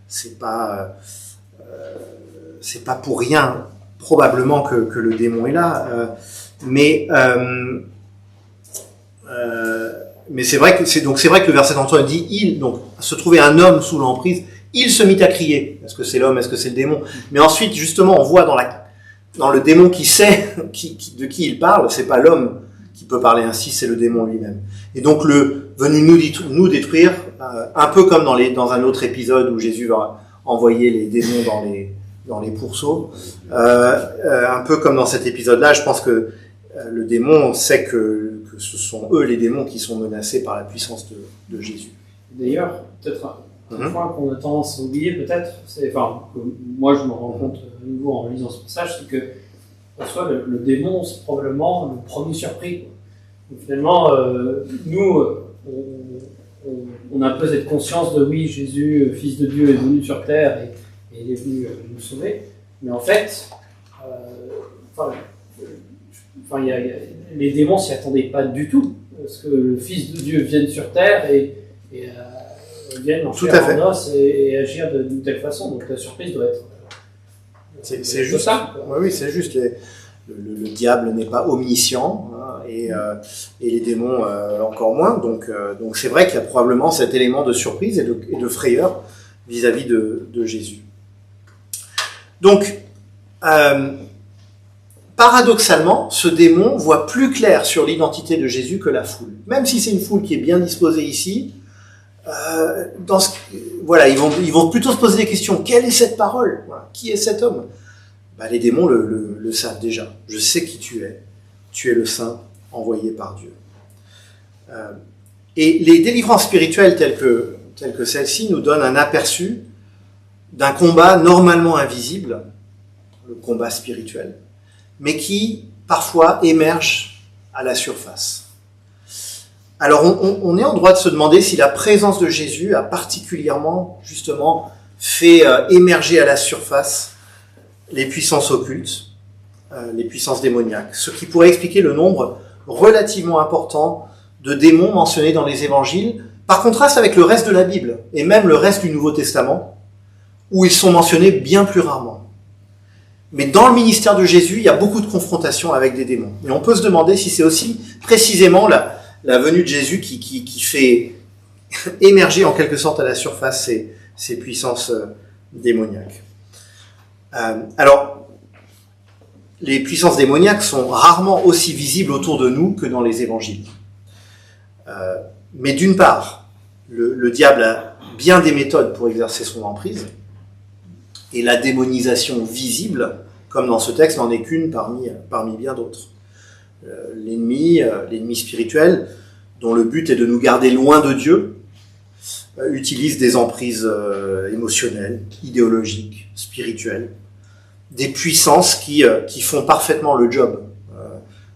c'est pas pour rien probablement que le démon est là, mais c'est vrai que le verset d'Antoine dit donc se trouvait un homme sous l'emprise, il se mit à crier. Est-ce que c'est l'homme, est-ce que c'est le démon? Mais ensuite, justement, on voit dans le démon qui sait de qui il parle, c'est pas l'homme qui peut parler ainsi, c'est le démon lui-même. Et donc le venu nous détruire, un peu comme dans un autre épisode où Jésus va envoyer les démons dans les pourceaux, un peu comme dans cet épisode-là, je pense que le démon sait que ce sont eux les démons qui sont menacés par la puissance de Jésus. D'ailleurs, peut-être un point qu'on a tendance à oublier, peut-être, que moi je me rends compte à nouveau en lisant ce passage, c'est que en soi, le démon, c'est probablement le premier surpris. Donc, finalement, nous, on a un peu cette conscience de oui, Jésus, Fils de Dieu, est venu sur terre et il est venu nous sauver. Mais en fait, les démons s'y attendaient pas du tout. Parce que le Fils de Dieu vienne sur terre et vienne en chair en os et agir d'une telle façon. Donc la surprise doit être... C'est juste ça. Oui, c'est juste. Le diable n'est pas omniscient, hein, et les démons encore moins. Donc c'est vrai qu'il y a probablement cet élément de surprise et de frayeur vis-à-vis de Jésus. Donc, paradoxalement, ce démon voit plus clair sur l'identité de Jésus que la foule. Même si c'est une foule qui est bien disposée ici, ils vont plutôt se poser des questions. Quelle est cette parole? Qui est cet homme? Les démons le savent déjà. Je sais qui tu es. Tu es le saint envoyé par Dieu. Et les délivrances spirituelles telles que celle-ci nous donnent un aperçu d'un combat normalement invisible, le combat spirituel, mais qui parfois émerge à la surface. Alors on est en droit de se demander si la présence de Jésus a particulièrement, justement, fait émerger à la surface les puissances occultes, les puissances démoniaques, ce qui pourrait expliquer le nombre relativement important de démons mentionnés dans les évangiles, par contraste avec le reste de la Bible, et même le reste du Nouveau Testament, où ils sont mentionnés bien plus rarement. Mais dans le ministère de Jésus, il y a beaucoup de confrontations avec des démons. Et on peut se demander si c'est aussi précisément la venue de Jésus qui fait émerger en quelque sorte à la surface ces puissances démoniaques. Alors, les puissances démoniaques sont rarement aussi visibles autour de nous que dans les évangiles. Mais d'une part, le diable a bien des méthodes pour exercer son emprise, et la démonisation visible, comme dans ce texte, n'en est qu'une parmi bien d'autres. L'ennemi spirituel, dont le but est de nous garder loin de Dieu, utilise des emprises émotionnelles, idéologiques, spirituelles, des puissances qui font parfaitement le job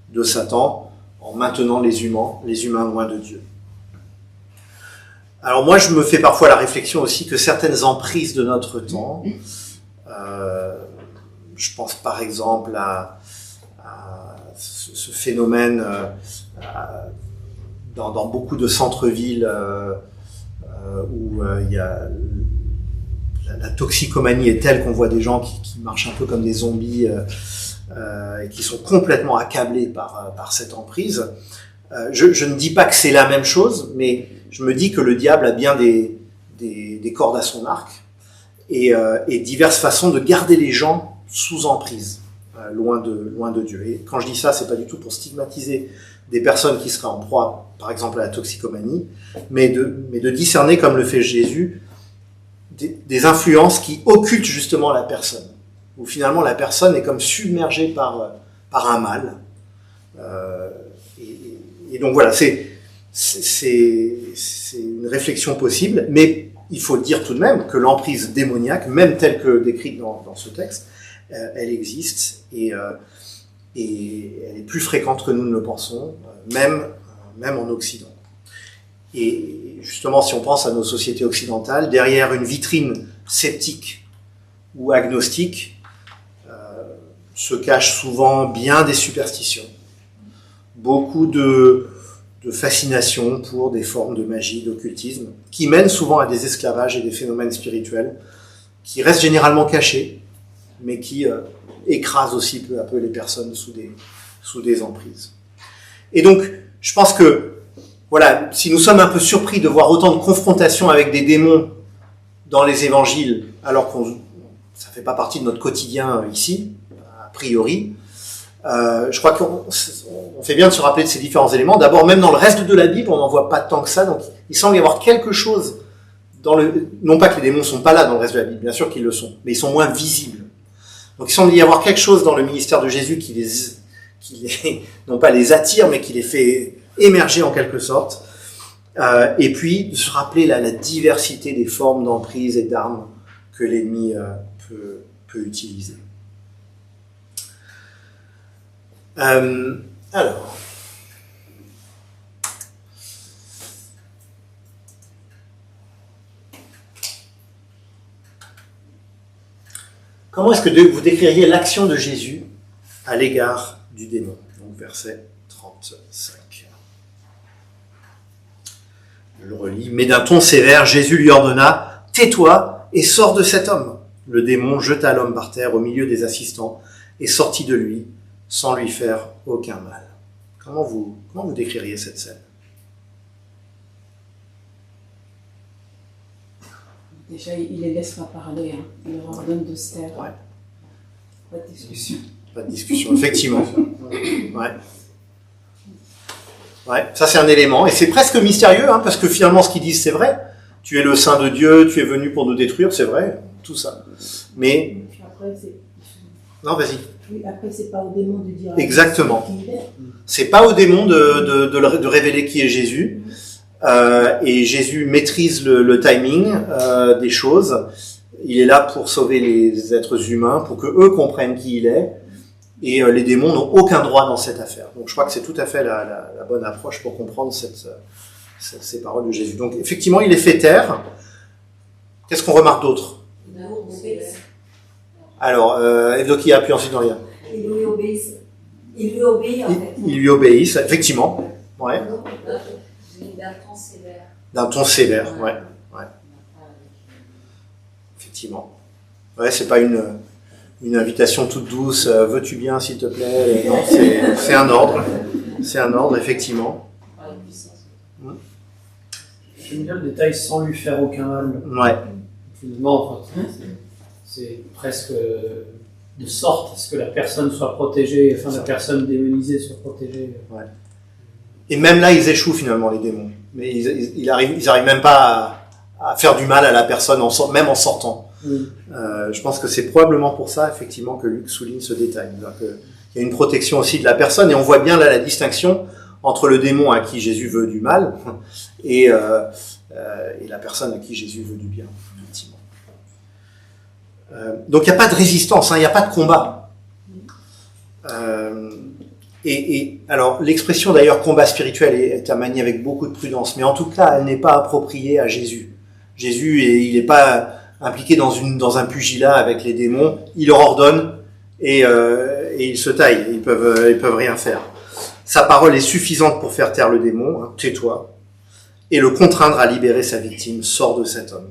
de Satan en maintenant les humains loin de Dieu. Alors moi, je me fais parfois la réflexion aussi que certaines emprises de notre temps, je pense par exemple à ce phénomène dans beaucoup de centres-villes où il y a la toxicomanie est telle qu'on voit des gens qui marchent un peu comme des zombies et qui sont complètement accablés par cette emprise. Je ne dis pas que c'est la même chose, mais je me dis que le diable a bien des cordes à son arc et diverses façons de garder les gens sous emprise, loin de Dieu. Et quand je dis ça, c'est pas du tout pour stigmatiser des personnes qui seraient en proie, par exemple à la toxicomanie, mais de discerner, comme le fait Jésus, des influences qui occultent justement la personne, où finalement la personne est comme submergée par un mal. Et donc voilà, c'est une réflexion possible, mais il faut dire tout de même que l'emprise démoniaque, même telle que décrite dans ce texte, elle existe et elle est plus fréquente que nous ne le pensons, même en Occident. Et justement, si on pense à nos sociétés occidentales, derrière une vitrine sceptique ou agnostique se cachent souvent bien des superstitions, beaucoup de fascination pour des formes de magie, d'occultisme, qui mènent souvent à des esclavages et des phénomènes spirituels qui restent généralement cachés, mais qui écrasent aussi peu à peu les personnes sous des emprises. Et donc, je pense que, voilà, si nous sommes un peu surpris de voir autant de confrontations avec des démons dans les évangiles, alors que ça ne fait pas partie de notre quotidien ici, a priori, je crois qu'on fait bien de se rappeler de ces différents éléments. D'abord, même dans le reste de la Bible, on n'en voit pas tant que ça, donc il semble y avoir quelque chose non pas que les démons ne sont pas là dans le reste de la Bible, bien sûr qu'ils le sont, mais ils sont moins visibles. Donc il semble y avoir quelque chose dans le ministère de Jésus qui non pas les attire, mais qui les fait émerger en quelque sorte. Et puis, de se rappeler la diversité des formes d'emprise et d'armes que l'ennemi peut utiliser. Alors, comment est-ce que vous décririez l'action de Jésus à l'égard du démon? Donc verset 35. Je le relis. Mais d'un ton sévère, Jésus lui ordonna « Tais-toi et sors de cet homme !» Le démon jeta l'homme par terre au milieu des assistants et sortit de lui sans lui faire aucun mal. Comment vous décririez cette scène? Déjà, il ne les laisse pas parler, hein. Il leur ordonne de se taire. Ouais. Pas de discussion. Pas de discussion, effectivement. Ouais, ça c'est un élément, et c'est presque mystérieux, hein, parce que finalement ce qu'ils disent c'est vrai. Tu es le Saint de Dieu, tu es venu pour nous détruire, c'est vrai, tout ça. Mais... Après, non, vas-y. Oui, après, c'est pas au démon de dire... Exactement. C'est pas au démon de révéler qui est Jésus. Et Jésus maîtrise le timing des choses. Il est là pour sauver les êtres humains, pour que eux comprennent qui il est. Et les démons n'ont aucun droit dans cette affaire. Donc je crois que c'est tout à fait la bonne approche pour comprendre ces paroles de Jésus. Donc effectivement, il les fait taire. Qu'est-ce qu'on remarque d'autre? Alors, Evdokia, puis ensuite Noria. Ils lui obéissent. Il lui obéit en fait. Ils lui obéissent, effectivement. Ouais. D'un ton sévère. D'un ton sévère, ouais. Effectivement. Ouais, c'est pas une une invitation toute douce, veux-tu bien s'il te plaît? Non, c'est un ordre. C'est un ordre, effectivement. J'aime bien le détail sans lui faire aucun mal. Ouais. Finalement, enfin, c'est presque de sorte à ce que la personne soit protégée, enfin la personne démonisée soit protégée. Ouais. Et même là, ils échouent finalement, les démons. Mais ils arrivent même pas à faire du mal à la personne, même en sortant. Je pense que c'est probablement pour ça, effectivement, que Luc souligne ce détail. Il y a une protection aussi de la personne, et on voit bien là la distinction entre le démon à qui Jésus veut du mal et la personne à qui Jésus veut du bien, effectivement. Donc il n'y a pas de résistance, il n'y a pas de combat. Alors l'expression d'ailleurs combat spirituel est à manier avec beaucoup de prudence, mais en tout cas elle n'est pas appropriée à Jésus. Jésus, il n'est pas impliqué dans un pugilat avec les démons, il leur ordonne et ils se taillent, ils peuvent rien faire. Sa parole est suffisante pour faire taire le démon, hein, tais-toi, et le contraindre à libérer sa victime, sort de cet homme.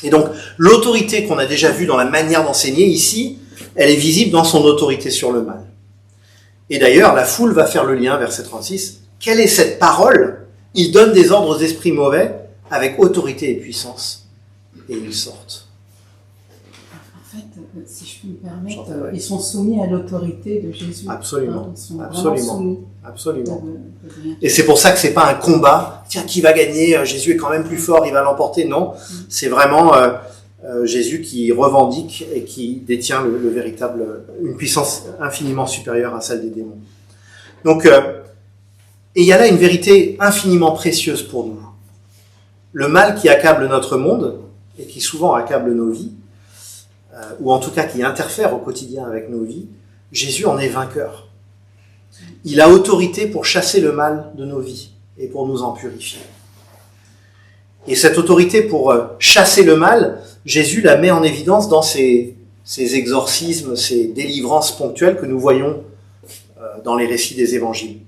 Et donc, l'autorité qu'on a déjà vue dans la manière d'enseigner ici, elle est visible dans son autorité sur le mal. Et d'ailleurs, la foule va faire le lien, verset 36, quelle est cette parole? Il donne des ordres aux esprits mauvais avec autorité et puissance, et ils sortent. En fait, si je peux me permettre, ils sont soumis à l'autorité de Jésus. Absolument. Ils sont Absolument. soumis. Absolument. Et c'est pour ça que c'est pas un combat. Tiens, qui va gagner? Jésus est quand même plus fort, il va l'emporter. Non, c'est vraiment Jésus qui revendique et qui détient le véritable, une puissance infiniment supérieure à celle des démons. Donc, et il y a là une vérité infiniment précieuse pour nous. Le mal qui accable notre monde et qui souvent accable nos vies, ou en tout cas qui interfère au quotidien avec nos vies, Jésus en est vainqueur. Il a autorité pour chasser le mal de nos vies et pour nous en purifier. Et cette autorité pour chasser le mal, Jésus la met en évidence dans ces exorcismes, ces délivrances ponctuelles que nous voyons dans les récits des évangiles.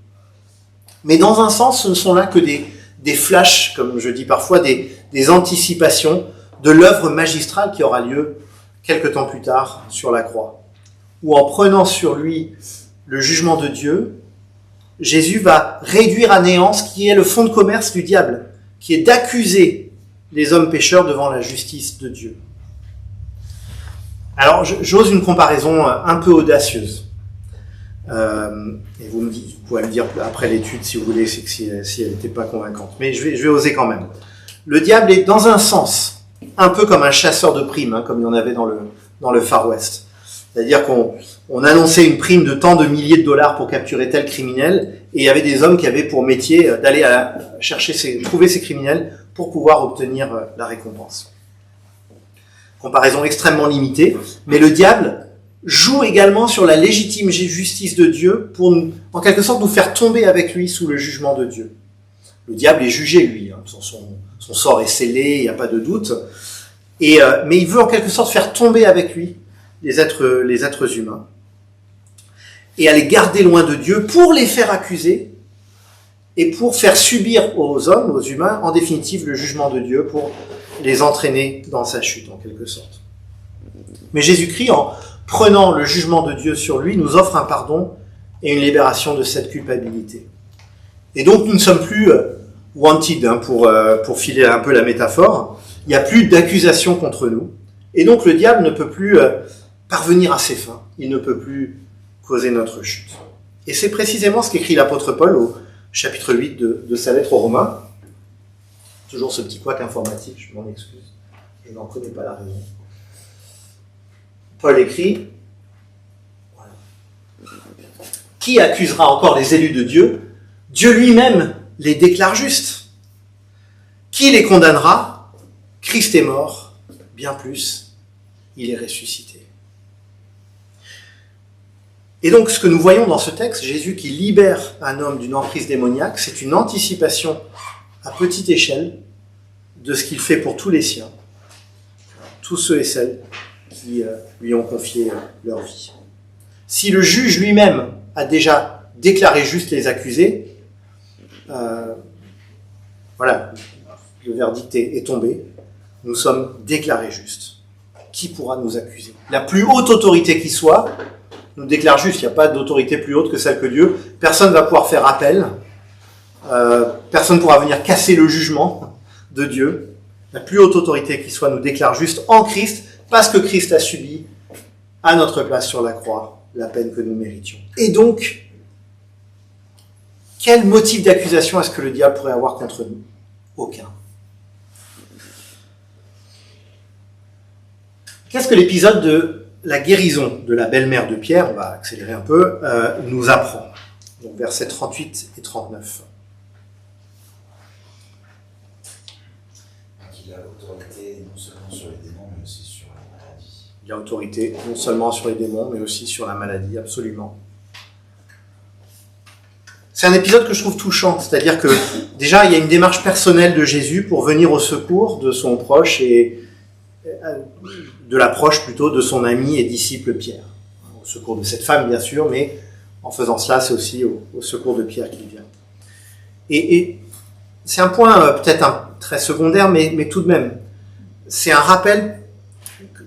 Mais dans un sens, ce ne sont là que des flashs, comme je dis parfois, des anticipations de l'œuvre magistrale qui aura lieu quelque temps plus tard sur la croix, où en prenant sur lui le jugement de Dieu, Jésus va réduire à néant ce qui est le fonds de commerce du diable, qui est d'accuser les hommes pécheurs devant la justice de Dieu. Alors, j'ose une comparaison un peu audacieuse. Et vous pouvez me dire après l'étude, si vous voulez, si elle n'était pas convaincante. Mais je vais oser quand même. Le diable est, dans un sens, un peu comme un chasseur de primes, hein, comme il y en avait dans le Far West. C'est-à-dire qu'on annonçait une prime de tant de milliers de dollars pour capturer tel criminel, et il y avait des hommes qui avaient pour métier d'aller trouver ces criminels pour pouvoir obtenir la récompense. Comparaison extrêmement limitée, mais le diable joue également sur la légitime justice de Dieu pour, en quelque sorte, nous faire tomber avec lui sous le jugement de Dieu. Le diable est jugé, lui, hein, son sort est scellé, il n'y a pas de doute, mais il veut en quelque sorte faire tomber avec lui les êtres humains et à les garder loin de Dieu pour les faire accuser et pour faire subir aux hommes, aux humains, en définitive, le jugement de Dieu pour les entraîner dans sa chute, en quelque sorte. Mais Jésus-Christ, en prenant le jugement de Dieu sur lui, nous offre un pardon et une libération de cette culpabilité. Et donc, nous ne sommes plus wanted, hein, pour filer un peu la métaphore. Il n'y a plus d'accusation contre nous. Et donc, le diable ne peut plus parvenir à ses fins. Il ne peut plus causer notre chute. Et c'est précisément ce qu'écrit l'apôtre Paul au chapitre 8 de sa lettre aux Romains. Toujours ce petit couac informatique, je m'en excuse. Je n'en connais pas la raison. Paul écrit, voilà. Qui accusera encore les élus de Dieu? Dieu lui-même les déclare justes. Qui les condamnera? Christ est mort, bien plus, il est ressuscité. Et donc, ce que nous voyons dans ce texte, Jésus qui libère un homme d'une emprise démoniaque, c'est une anticipation à petite échelle de ce qu'il fait pour tous les siens, tous ceux et celles qui lui ont confié leur vie. Si le juge lui-même a déjà déclaré juste les accusés, voilà, le verdict est tombé, nous sommes déclarés justes. qui pourra nous accuser? La plus haute autorité qui soit nous déclare juste, il n'y a pas d'autorité plus haute que celle que Dieu. Personne ne va pouvoir faire appel. Personne ne pourra venir casser le jugement de Dieu. La plus haute autorité qui soit nous déclare juste en Christ, parce que Christ a subi à notre place sur la croix la peine que nous méritions. Et donc, quel motif d'accusation est-ce que le diable pourrait avoir contre nous? Aucun. Qu'est-ce que l'épisode de la guérison de la belle-mère de Pierre, on va accélérer un peu, nous apprend? Donc versets 38 et 39. Il a l'autorité non seulement sur les démons, mais aussi sur la maladie. Il a autorité non seulement sur les démons, mais aussi sur la maladie, absolument. C'est un épisode que je trouve touchant, c'est-à-dire que déjà il y a une démarche personnelle de Jésus pour venir au secours de son proche et de l'approche plutôt de son ami et disciple Pierre. Au secours de cette femme bien sûr, mais en faisant cela c'est aussi au secours de Pierre qu'il vient. Et c'est un point peut-être très secondaire, mais tout de même, c'est un rappel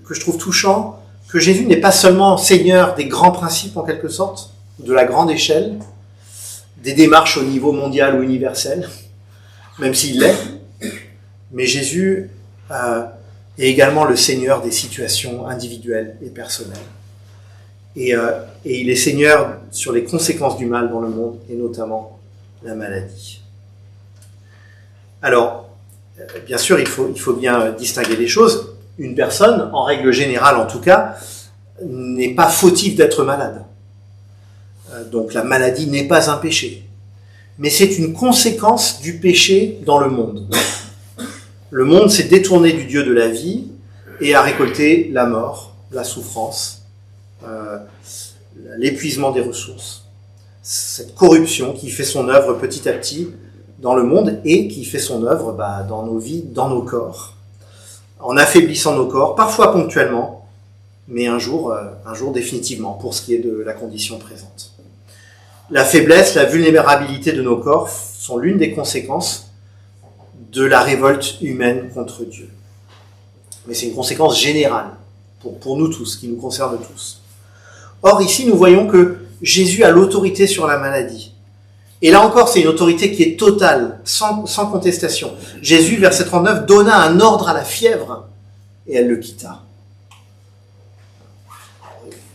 que je trouve touchant, que Jésus n'est pas seulement Seigneur des grands principes en quelque sorte, de la grande échelle, des démarches au niveau mondial ou universel, même s'il l'est, mais Jésus est également le Seigneur des situations individuelles et personnelles. Et il est Seigneur sur les conséquences du mal dans le monde, et notamment la maladie. Alors, bien sûr, il faut bien distinguer les choses. Une personne, en règle générale en tout cas, n'est pas fautive d'être malade. Donc la maladie n'est pas un péché. Mais c'est une conséquence du péché dans le monde. Le monde s'est détourné du Dieu de la vie et a récolté la mort, la souffrance, l'épuisement des ressources. Cette corruption qui fait son œuvre petit à petit dans le monde et qui fait son œuvre dans nos vies, dans nos corps, en affaiblissant nos corps, parfois ponctuellement, mais un jour définitivement, pour ce qui est de la condition présente. La faiblesse, la vulnérabilité de nos corps sont l'une des conséquences de la révolte humaine contre Dieu. Mais c'est une conséquence générale, pour nous tous, qui nous concerne tous. Or, ici, nous voyons que Jésus a l'autorité sur la maladie. Et là encore, c'est une autorité qui est totale, sans contestation. Jésus, verset 39, donna un ordre à la fièvre, et elle le quitta.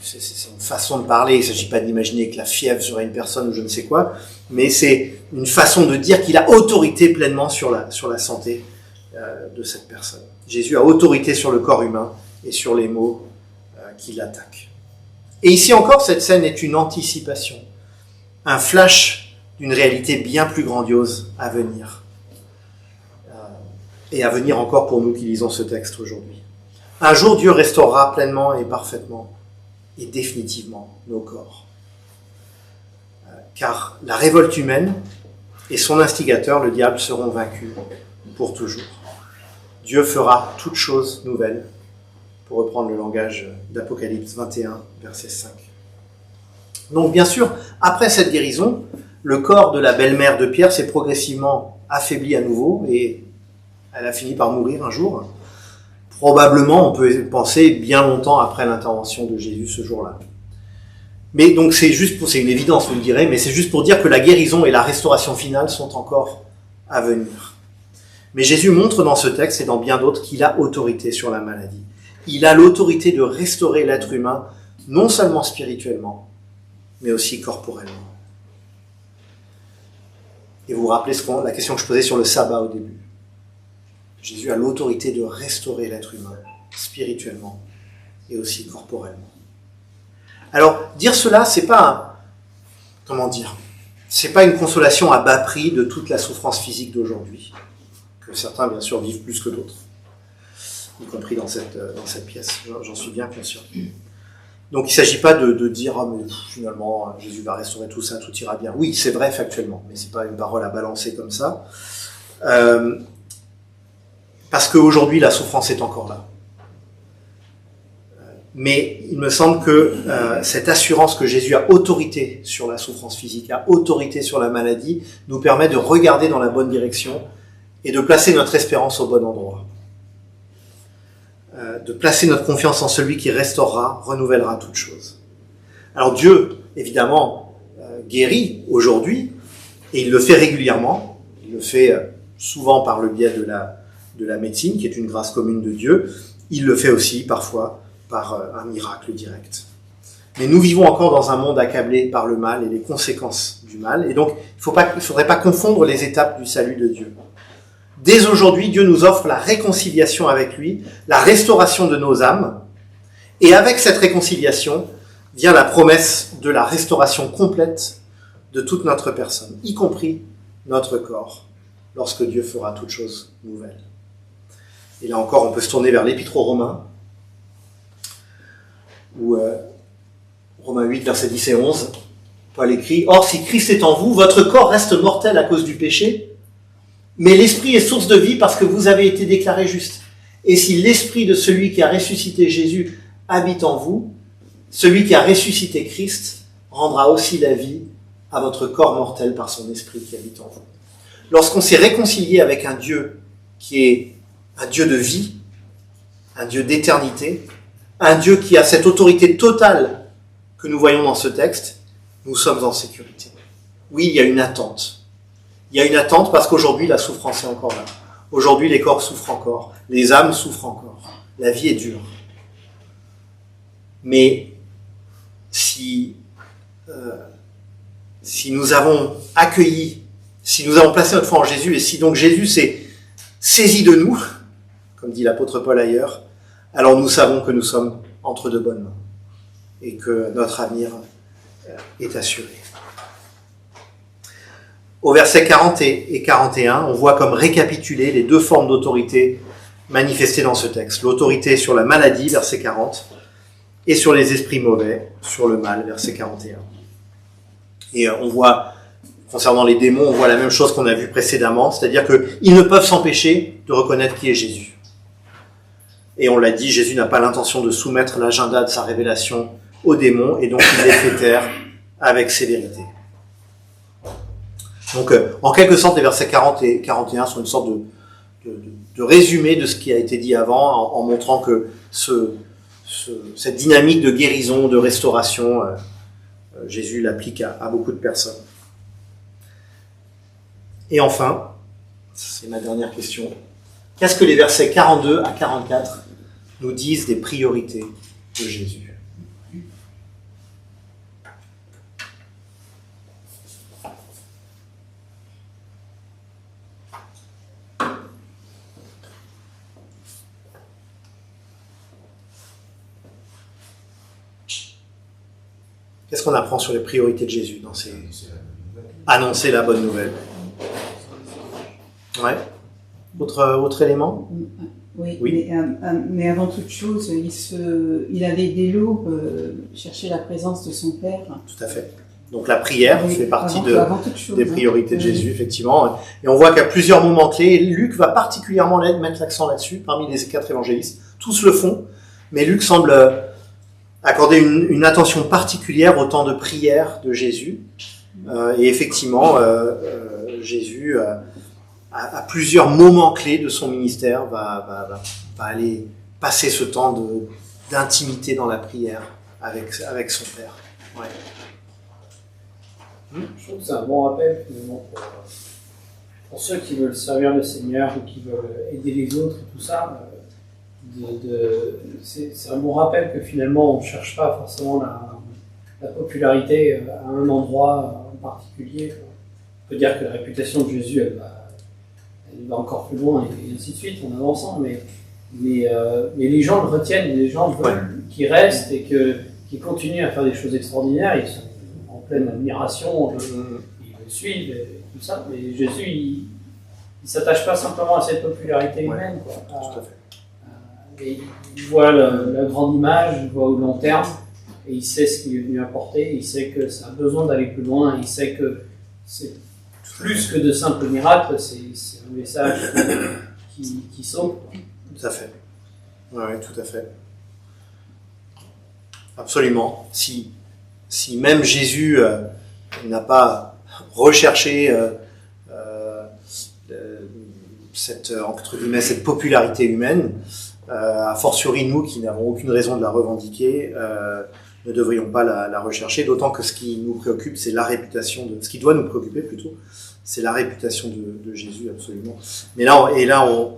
C'est une façon de parler, il ne s'agit pas d'imaginer que la fièvre serait une personne ou je ne sais quoi, mais c'est une façon de dire qu'il a autorité pleinement sur la santé de cette personne. Jésus a autorité sur le corps humain et sur les maux qui l'attaquent. Et ici encore, cette scène est une anticipation, un flash d'une réalité bien plus grandiose à venir. Et à venir encore pour nous qui lisons ce texte aujourd'hui. Un jour, Dieu restaurera pleinement et parfaitement et définitivement nos corps. Car la révolte humaine et son instigateur, le diable, seront vaincus pour toujours. Dieu fera toutes choses nouvelles, pour reprendre le langage d'Apocalypse 21, verset 5. Donc bien sûr, après cette guérison, le corps de la belle-mère de Pierre s'est progressivement affaibli à nouveau et elle a fini par mourir un jour. Probablement, on peut penser bien longtemps après l'intervention de Jésus ce jour-là. Mais donc c'est une évidence, vous me direz, mais c'est juste pour dire que la guérison et la restauration finale sont encore à venir. Mais Jésus montre dans ce texte et dans bien d'autres qu'il a autorité sur la maladie. Il a l'autorité de restaurer l'être humain, non seulement spirituellement, mais aussi corporellement. Et vous vous rappelez la question que je posais sur le sabbat au début. Jésus a l'autorité de restaurer l'être humain, spirituellement et aussi corporellement. Alors, dire cela, c'est pas une consolation à bas prix de toute la souffrance physique d'aujourd'hui, que certains, bien sûr, vivent plus que d'autres, y compris dans cette pièce, j'en suis bien conscient. Donc, il ne s'agit pas de dire « Ah, mais finalement, Jésus va restaurer tout ça, tout ira bien ». Oui, c'est vrai factuellement, mais ce n'est pas une parole à balancer comme ça. Parce qu'aujourd'hui, la souffrance est encore là. Mais il me semble que cette assurance que Jésus a autorité sur la souffrance physique, a autorité sur la maladie, nous permet de regarder dans la bonne direction et de placer notre espérance au bon endroit. de placer notre confiance en celui qui restaurera, renouvellera toutes choses. Alors Dieu, évidemment, guérit aujourd'hui, et il le fait régulièrement. Il le fait souvent par le biais de la médecine, qui est une grâce commune de Dieu. Il le fait aussi parfois par un miracle direct. Mais nous vivons encore dans un monde accablé par le mal et les conséquences du mal. Et donc, il ne faudrait pas confondre les étapes du salut de Dieu. Dès aujourd'hui, Dieu nous offre la réconciliation avec lui, la restauration de nos âmes. Et avec cette réconciliation vient la promesse de la restauration complète de toute notre personne, y compris notre corps, lorsque Dieu fera toutes choses nouvelles. Et là encore, on peut se tourner vers l'Épître aux Romains, où Romains 8, versets 10 et 11, Paul écrit « Or, si Christ est en vous, votre corps reste mortel à cause du péché, mais l'Esprit est source de vie parce que vous avez été déclarés justes. Et si l'Esprit de celui qui a ressuscité Jésus habite en vous, celui qui a ressuscité Christ rendra aussi la vie à votre corps mortel par son Esprit qui habite en vous. » Lorsqu'on s'est réconcilié avec un Dieu qui est un Dieu de vie, un Dieu d'éternité, un Dieu qui a cette autorité totale que nous voyons dans ce texte, nous sommes en sécurité. Oui, il y a une attente. Il y a une attente parce qu'aujourd'hui, la souffrance est encore là. Aujourd'hui, les corps souffrent encore. Les âmes souffrent encore. La vie est dure. Mais si nous avons accueilli, si nous avons placé notre foi en Jésus, et si donc Jésus s'est saisi de nous, comme dit l'apôtre Paul ailleurs, alors nous savons que nous sommes entre de bonnes mains et que notre avenir est assuré. Au verset 40 et 41, on voit comme récapitulé les deux formes d'autorité manifestées dans ce texte. L'autorité sur la maladie, verset 40, et sur les esprits mauvais, sur le mal, verset 41. Et on voit, concernant les démons, on voit la même chose qu'on a vu précédemment, c'est-à-dire qu'ils ne peuvent s'empêcher de reconnaître qui est Jésus. Et on l'a dit, Jésus n'a pas l'intention de soumettre l'agenda de sa révélation aux démons, et donc il les fait taire avec sévérité. Donc, en quelque sorte, les versets 40 et 41 sont une sorte de résumé de ce qui a été dit avant, en montrant que cette dynamique de guérison, de restauration, Jésus l'applique à beaucoup de personnes. Et enfin, c'est ma dernière question, qu'est-ce que les versets 42 à 44 nous disent des priorités de Jésus ? Qu'est-ce qu'on apprend sur les priorités de Jésus dans ces... Annoncer la bonne nouvelle. Ouais. Autre élément ? Oui. Mais avant toute chose, il allait dès l'aube chercher la présence de son Père. Tout à fait. Donc la prière fait partie des priorités de oui. Jésus, effectivement. Et on voit qu'à plusieurs moments clés, Luc va particulièrement mettre l'accent là-dessus, parmi les 4 évangélistes. Tous le font, mais Luc semble accorder une attention particulière au temps de prière de Jésus. Et effectivement, Jésus, à plusieurs moments clés de son ministère, va aller passer ce temps d'intimité dans la prière avec son Père. Ouais. Je trouve que c'est un bon rappel finalement pour ceux qui veulent servir le Seigneur ou qui veulent aider les autres et tout ça. C'est un bon rappel que finalement on ne cherche pas forcément la popularité à un endroit en particulier. On peut dire que la réputation de Jésus elle va encore plus loin et ainsi de suite en avançant, mais les gens le retiennent, les gens veulent qu'il reste et qu'il continue à faire des choses extraordinaires. Ils sont en pleine admiration, ils le suivent et tout ça, mais Jésus il ne s'attache pas simplement à cette popularité humaine. Quoi. Tout à fait. Et il voit la grande image, il voit au long terme, et il sait ce qu'il est venu apporter, il sait que ça a besoin d'aller plus loin, il sait que c'est plus que de simples miracles, c'est un message qui sauve. Tout à fait. Oui, tout à fait. Absolument. Si même Jésus n'a pas recherché cette popularité humaine, A fortiori, nous qui n'avons aucune raison de la revendiquer, ne devrions pas la rechercher, d'autant que ce qui nous préoccupe, c'est la réputation ce qui doit nous préoccuper plutôt, c'est la réputation de Jésus, absolument. Mais là, on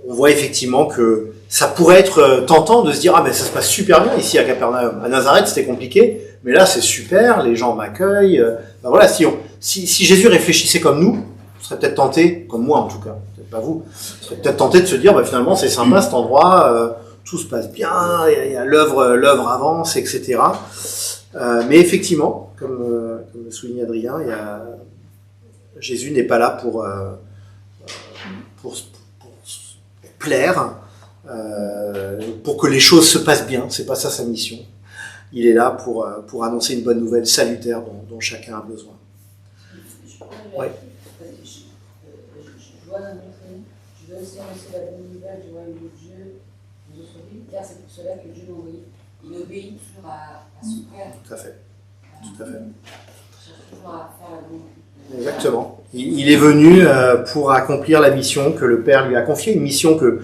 voit effectivement que ça pourrait être tentant de se dire, ah ben ça se passe super bien ici à Capernaum. À Nazareth, c'était compliqué, mais là, c'est super, les gens m'accueillent. Ben voilà, si Jésus réfléchissait comme nous, on serait peut-être tenté, comme moi en tout cas, peut-être pas vous, on serait peut-être tenté de se dire, ben finalement, c'est sympa cet endroit, tout se passe bien, il y a l'œuvre avance, etc. Mais effectivement, comme le souligne Adrien, Jésus n'est pas là pour plaire, pour que les choses se passent bien. C'est pas ça sa mission. Il est là pour annoncer une bonne nouvelle salutaire dont chacun a besoin. Ouais. Je vois dans notre vie, je veux aussi annoncer la bonne nouvelle du royaume de Dieu dans notre vie, car c'est pour cela que Dieu m'a envoyé. Il obéit toujours à son Père. Tout à fait. Tout à fait. Il cherche toujours à faire la volonté. Exactement. Il est venu pour accomplir la mission que le Père lui a confiée, une mission que,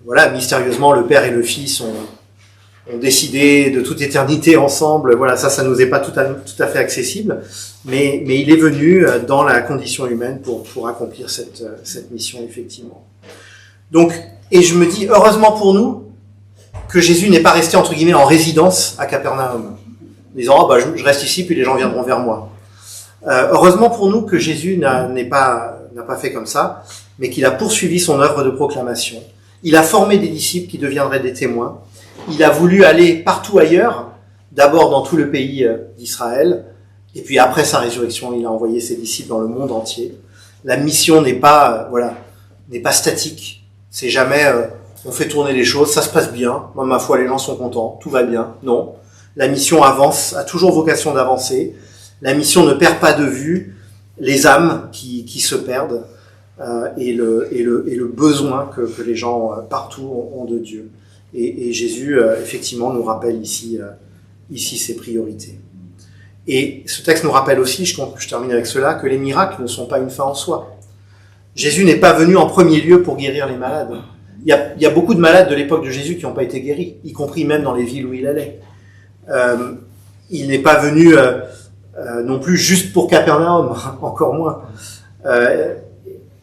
voilà, mystérieusement, le Père et le Fils ont décidé de toute éternité ensemble. Voilà, ça nous est pas tout à fait accessible, mais il est venu dans la condition humaine pour accomplir cette mission, effectivement. Donc, et je me dis, heureusement pour nous, que Jésus n'est pas resté, entre guillemets, en résidence à Capernaum, en disant, oh, bah, je reste ici, puis les gens viendront vers moi. Heureusement pour nous que Jésus n'a pas fait comme ça, mais qu'il a poursuivi son œuvre de proclamation. Il a formé des disciples qui deviendraient des témoins. Il a voulu aller partout ailleurs, d'abord dans tout le pays d'Israël, et puis après sa résurrection, il a envoyé ses disciples dans le monde entier. La mission n'est pas statique. C'est jamais on fait tourner les choses, ça se passe bien. Moi, ma foi, les gens sont contents, tout va bien. Non, la mission avance, a toujours vocation d'avancer. La mission ne perd pas de vue les âmes qui se perdent et le besoin que les gens partout ont de Dieu. Et Jésus, effectivement, nous rappelle ici ses priorités. Et ce texte nous rappelle aussi, je termine avec cela, que les miracles ne sont pas une fin en soi. Jésus n'est pas venu en premier lieu pour guérir les malades. Il y a beaucoup de malades de l'époque de Jésus qui n'ont pas été guéris, y compris même dans les villes où il allait. Il n'est pas venu non plus juste pour Capernaum, encore moins.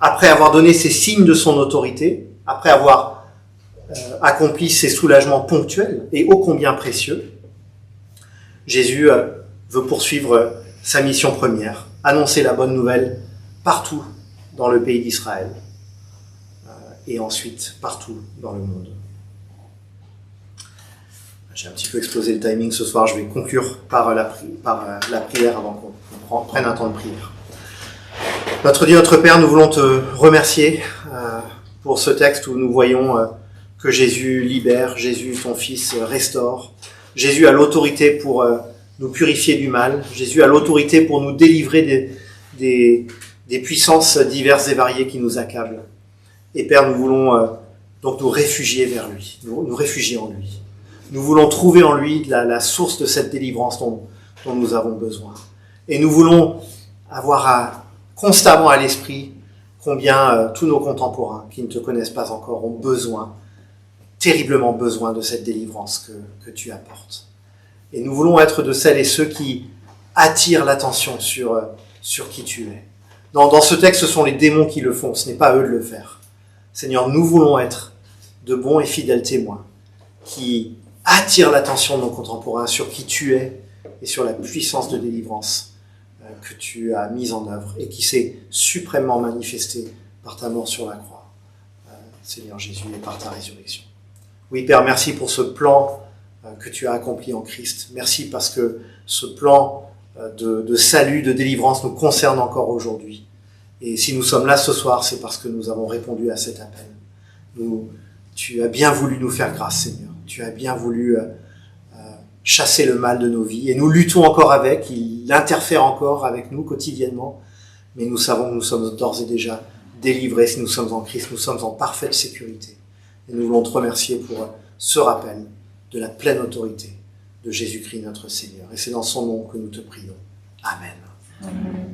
Après avoir donné ses signes de son autorité, après avoir accompli ses soulagements ponctuels et ô combien précieux, Jésus veut poursuivre sa mission première, annoncer la bonne nouvelle partout dans le pays d'Israël et ensuite partout dans le monde. J'ai un petit peu explosé le timing ce soir, je vais conclure par la prière avant qu'on prenne un temps de prière. Notre Dieu, notre Père, nous voulons te remercier pour ce texte où nous voyons que Jésus libère, Jésus, ton Fils, restaure. Jésus a l'autorité pour nous purifier du mal. Jésus a l'autorité pour nous délivrer des puissances diverses et variées qui nous accablent. Et Père, nous voulons donc nous réfugier vers lui, nous réfugier en lui. Nous voulons trouver en lui la source de cette délivrance dont nous avons besoin. Et nous voulons avoir constamment à l'esprit combien tous nos contemporains qui ne te connaissent pas encore ont besoin, terriblement besoin de cette délivrance que tu apportes. Et nous voulons être de celles et ceux qui attirent l'attention sur qui tu es. Dans ce texte, ce sont les démons qui le font, ce n'est pas à eux de le faire. Seigneur, nous voulons être de bons et fidèles témoins qui attirent l'attention de nos contemporains sur qui tu es et sur la puissance de délivrance que tu as mise en œuvre et qui s'est suprêmement manifestée par ta mort sur la croix, Seigneur Jésus, et par ta résurrection. Oui, Père, merci pour ce plan que tu as accompli en Christ. Merci parce que ce plan de salut, de délivrance nous concerne encore aujourd'hui. Et si nous sommes là ce soir, c'est parce que nous avons répondu à cet appel. Tu as bien voulu nous faire grâce, Seigneur. Tu as bien voulu chasser le mal de nos vies. Et nous luttons encore avec. Il interfère encore avec nous quotidiennement. Mais nous savons que nous sommes d'ores et déjà délivrés. Si nous sommes en Christ, nous sommes en parfaite sécurité. Et nous voulons te remercier pour ce rappel de la pleine autorité de Jésus-Christ notre Seigneur. Et c'est dans son nom que nous te prions. Amen. Amen.